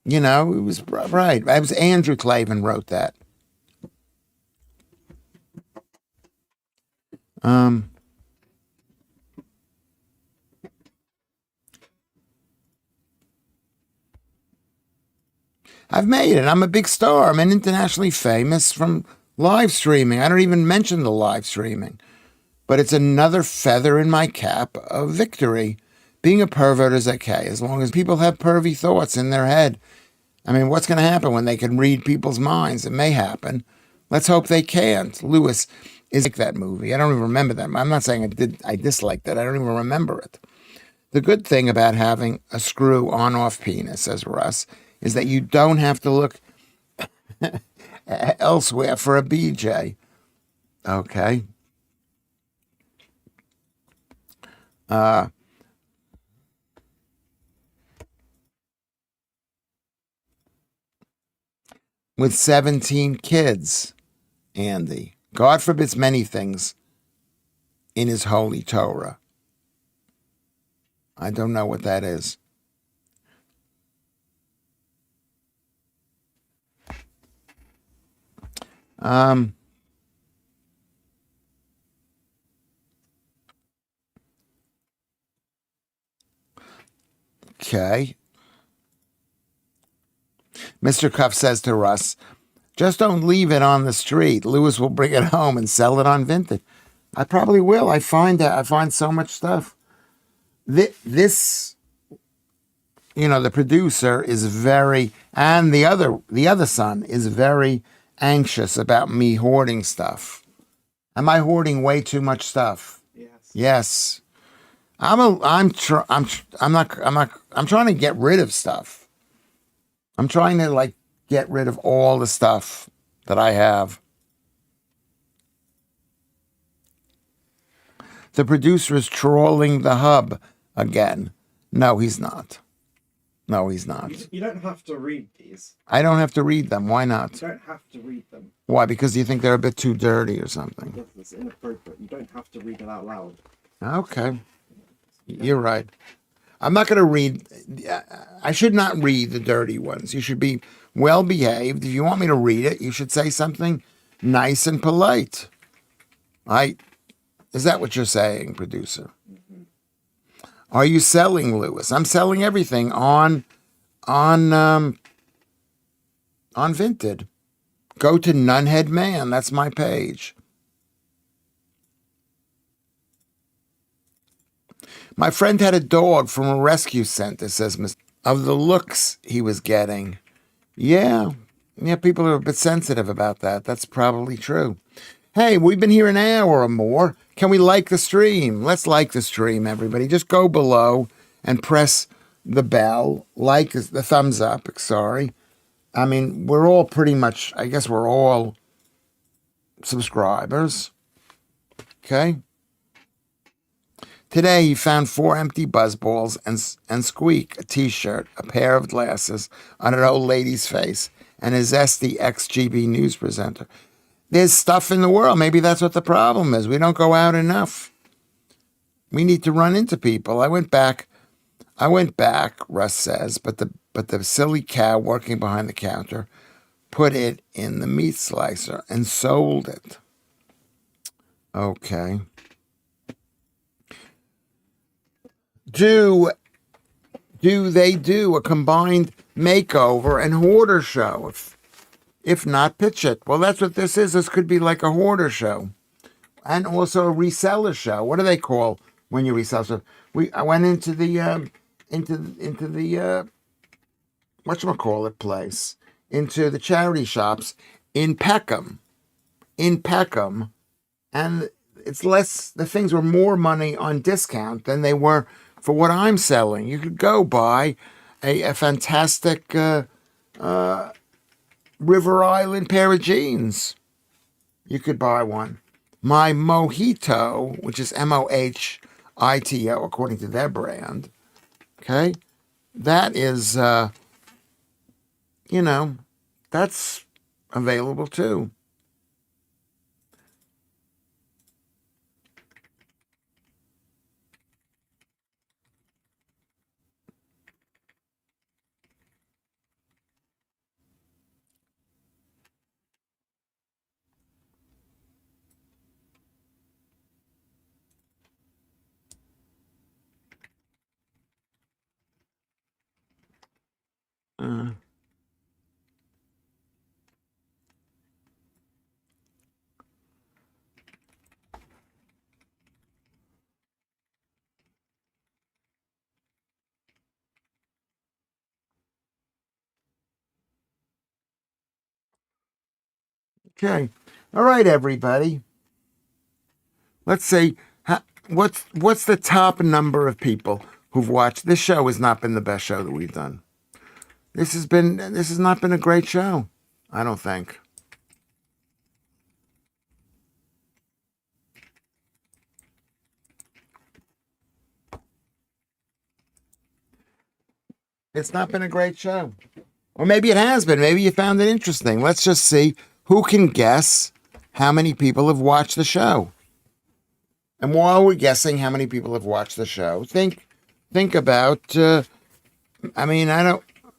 You know, he was bright. It was Andrew Tlavin wrote that. I've made it. I'm a big star. I'm internationally famous from live streaming. I don't even mention the live streaming. But it's another feather in my cap of victory. Being a pervert is okay, as long as people have pervy thoughts in their head. I mean, what's going to happen when they can read people's minds? It may happen. Let's hope they can't. Lewis is like that movie. I don't even remember that. I'm not saying I disliked it. I don't even remember it. The good thing about having a screw on-off penis, says Russ, is that you don't have to look elsewhere for a BJ. Okay. With 17 kids, Andy. God forbids many things in his holy Torah. I don't know what that is. Okay. Mr. Cuff says to Russ, just don't leave it on the street. Lewis will bring it home and sell it on Vinted. I probably will. I find so much stuff. This, the producer is very, and the other son is very anxious about me hoarding stuff. Am I hoarding way too much stuff? Yes. Yes. I'm trying to get rid of stuff. I'm trying to get rid of all the stuff that I have. The producer is trolling the hub again. No, he's not. No, he's not. You don't have to read these. I don't have to read them. Why You not? don't have to read them. Why? Because you think they're a bit too dirty or something. Because it's inappropriate. You don't have to read it out loud. Okay. You're right. I'm not going to read. I should not read the dirty ones. You should be well behaved. If you want me to read it, you should say something nice and polite. Is that what you're saying, producer? Mm-hmm. Are you selling, Lewis? I'm selling everything on Vinted. Go to Nunhead Man. That's my page. My friend had a dog from a rescue center, says Mr. Of the looks he was getting. Yeah, people are a bit sensitive about that. That's probably true. Hey, we've been here an hour or more. Can we like the stream? Let's like the stream, everybody. Just go below and press the bell, like the thumbs up, sorry. I mean, we're all pretty much, I guess we're all subscribers. Okay? Today, he found 4 empty buzzballs and Squeak, a t-shirt, a pair of glasses on an old lady's face, and a zesty XGB news presenter. There's stuff in the world. Maybe that's what the problem is. We don't go out enough. We need to run into people. I went back, Russ says, but the silly cow working behind the counter put it in the meat slicer and sold it. Okay. Do they do a combined makeover and hoarder show? If not, pitch it. Well, that's what this is. This could be like a hoarder show, and also a reseller show. What do they call when you resell stuff? I went into the whatchamacallit place, into the charity shops in Peckham, and it's less. The things were more money on discount than they were for what I'm selling. You could go buy a fantastic River Island pair of jeans. You could buy one. My Mojito, which is Mohito, according to their brand. Okay? That is, that's available too. Okay. All right, everybody. Let's see. What's the top number of people who've watched? This show has not been the best show that we've done. This has not been a great show, I don't think. It's not been a great show. Or maybe it has been. Maybe you found it interesting. Let's just see who can guess how many people have watched the show. And while we're guessing how many people have watched the show, think about,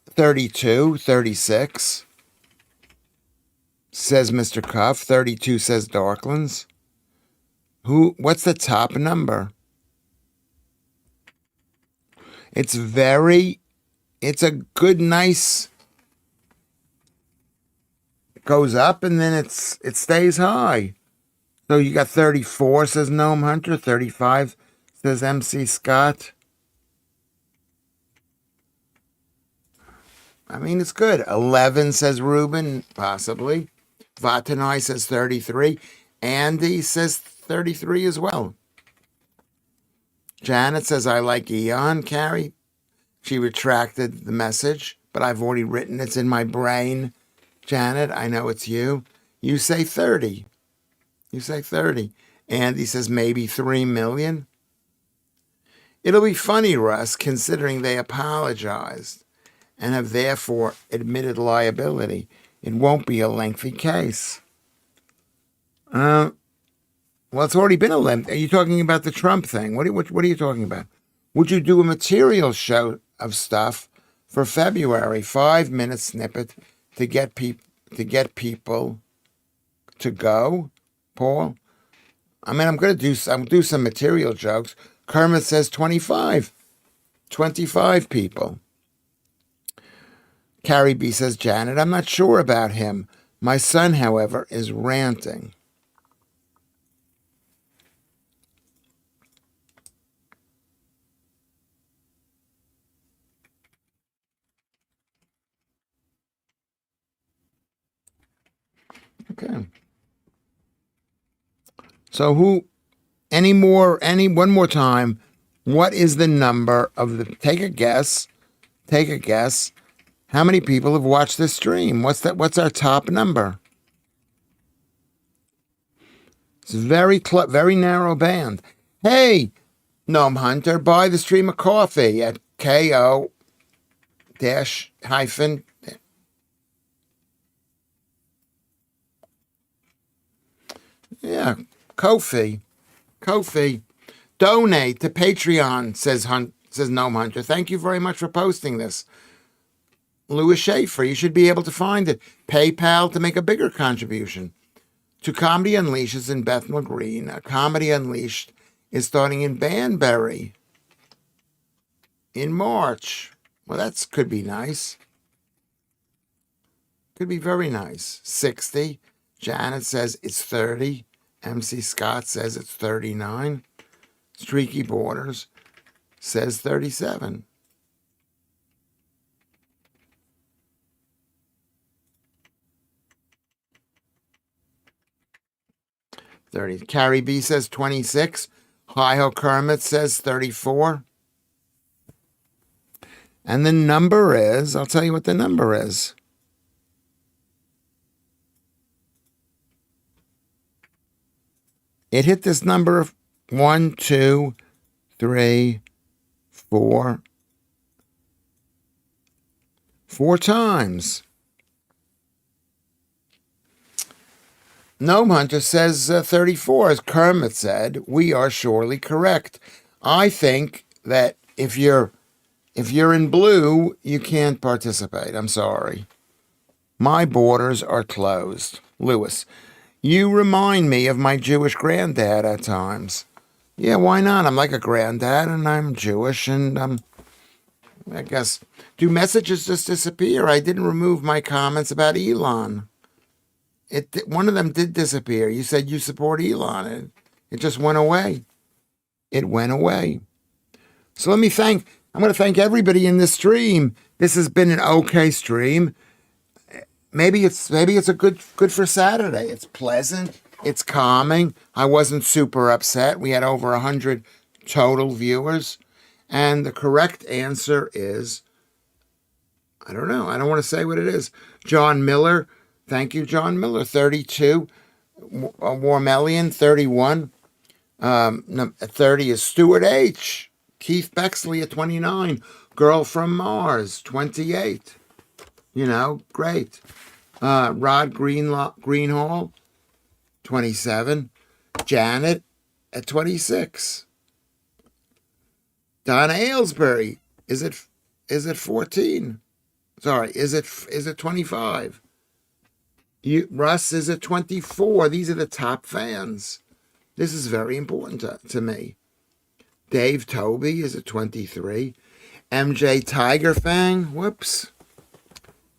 32, 36, says Mr. Cuff. 32 says Darklands. What's the top number? It's a good, nice, goes up and then it stays high. So you got 34, says Gnome Hunter. 35 says MC Scott. I mean, it's good. 11 says Ruben, possibly. Vatanai says 33. Andy says 33 as well. Janet says, I like Eon, Carrie. She retracted the message, but I've already written it's in my brain. Janet, I know it's you. You say 30. You say 30. Andy says maybe 3 million. It'll be funny, Russ, considering they apologized and have therefore admitted liability. It won't be a lengthy case. Well, it's already been a length. Are you talking about the Trump thing? What are you talking about? Would you do a material show of stuff for February, 5-minute snippet to get people to go, Paul? I mean, I'm going to do some material jokes. Kermit says 25 people. Carrie B says, Janet, I'm not sure about him. My son, however, is ranting. Okay. So one more time, what is the number of take a guess. How many people have watched this stream? What's our top number? It's a very narrow band. Hey, Gnome Hunter, buy the stream of coffee at KO dash hyphen. Yeah, Kofi. Donate to Patreon, says Gnome Hunter. Thank you very much for posting this. Lewis Schaffer, you should be able to find it. PayPal to make a bigger contribution. To Comedy Unleashed is in Bethnal Green. Comedy Unleashed is starting in Banbury in March. Well, that could be nice. Could be very nice. 60. Janet says it's 30. MC Scott says it's 39. Streaky Borders says 37. Carrie B says 26. Hi-Ho Kermit says 34. And the number is, I'll tell you what the number is. It hit this number of 1, 2, 3, 4. 4 times. Gnome Hunter says 34. As Kermit said, we are surely correct. I think that if you're in blue, you can't participate. I'm sorry. My borders are closed. Lewis, you remind me of my Jewish granddad at times. Yeah, why not? I'm like a granddad and I'm Jewish and I guess, do messages just disappear? I didn't remove my comments about Elon. One of them did disappear. You said you support Elon. It just went away. It went away. So I'm going to thank everybody in this stream. This has been an okay stream. Maybe it's a good for Saturday. It's pleasant. It's calming. I wasn't super upset. We had over 100 total viewers. And the correct answer is, I don't know. I don't want to say what it is. John Miller. Thank you, John Miller. 32. Warmelian, 31. 30 is Stuart H. Keith Bexley at 29. Girl from Mars, 28. Great. Rod Greenhall, 27. Janet at 26. Donna Aylesbury, is it 14? Sorry, is it 25? Russ is at 24. These are the top fans. This is very important to me. Dave Toby is at 23. MJ Tigerfang,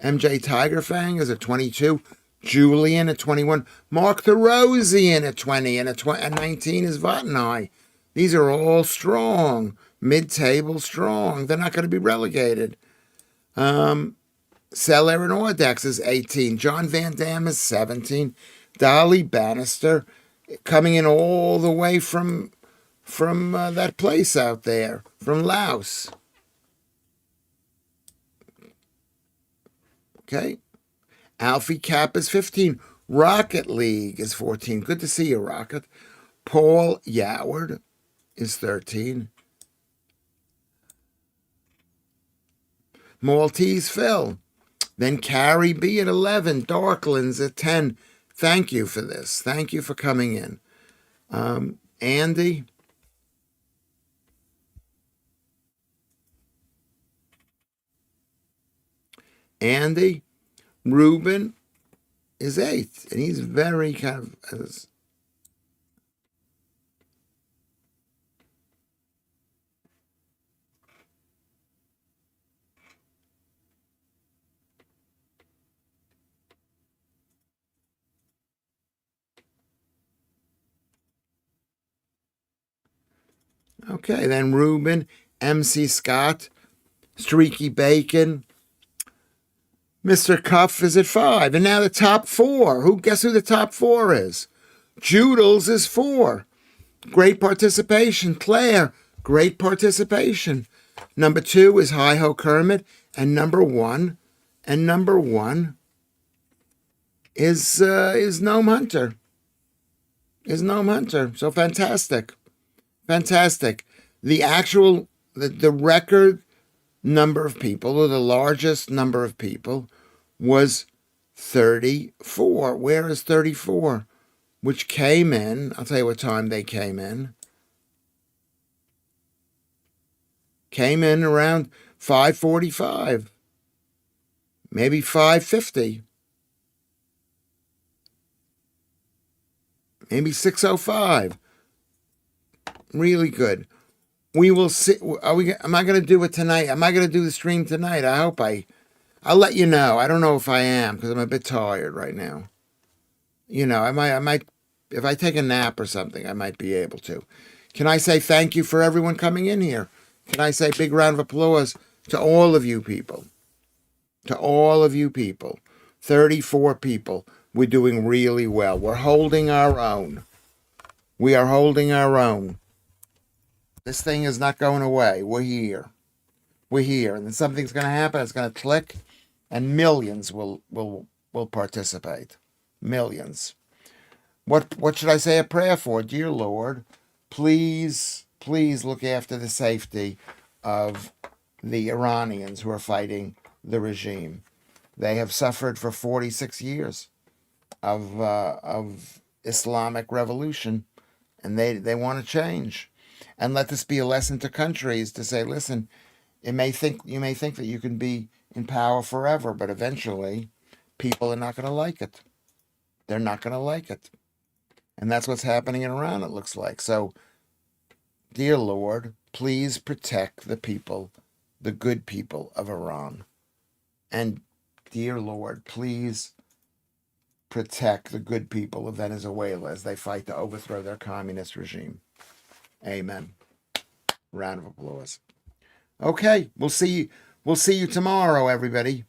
MJ Tigerfang is at 22. Julian at 21. Mark the Rosian at 20. And at 19 is Vatanai. These are all strong. Mid-table strong. They're not going to be relegated. Celer Ordex is 18. John Van Damme is 17. Dolly Bannister coming in all the way from that place out there, from Laos. Okay. Alfie Cap is 15. Rocket League is 14. Good to see you, Rocket. Paul Yoward is 13. Maltese Phil. Then Carrie B at 11. Darklands at 10. Thank you for this. Thank you for coming in. Andy. Andy. Ruben is 8. And he's very kind of... Okay, then Ruben, MC Scott, Streaky Bacon, Mr. Cuff is at 5. And now the top 4. Guess who the top 4 is? Joodles is 4. Great participation. Claire, great participation. Number 2 is Hi-Ho Kermit. And number 1 is Gnome Hunter. So fantastic. Fantastic. The record number of people, or the largest number of people, was 34. Where is 34? Which came in, I'll tell you what time they came in. Came in around 5:45. Maybe 5:50. Maybe 6:05. Really good. We will see. Am I going to do it tonight? Am I going to do the stream tonight? I hope I'll let you know. I don't know if I am, because I'm a bit tired right now. You know, I might, if I take a nap or something, I might be able to. Can I say thank you for everyone coming in here? Can I say big round of applause to all of you people? To all of you people. 34 people. We're doing really well. We're holding our own. We are holding our own. This thing is not going away. We're here. We're here. And then something's going to happen. It's going to click. And millions will participate. Millions. What should I say a prayer for? Dear Lord, please look after the safety of the Iranians who are fighting the regime. They have suffered for 46 years of Islamic revolution, and they want to change. And let this be a lesson to countries to say, listen, you may think that you can be in power forever, but eventually people are not going to like it. They're not going to like it. And that's what's happening in Iran, it looks like. So, dear Lord, please protect the people, the good people of Iran. And dear Lord, please protect the good people of Venezuela as they fight to overthrow their communist regime. Amen. Round of applause. Okay, we'll see you tomorrow, everybody.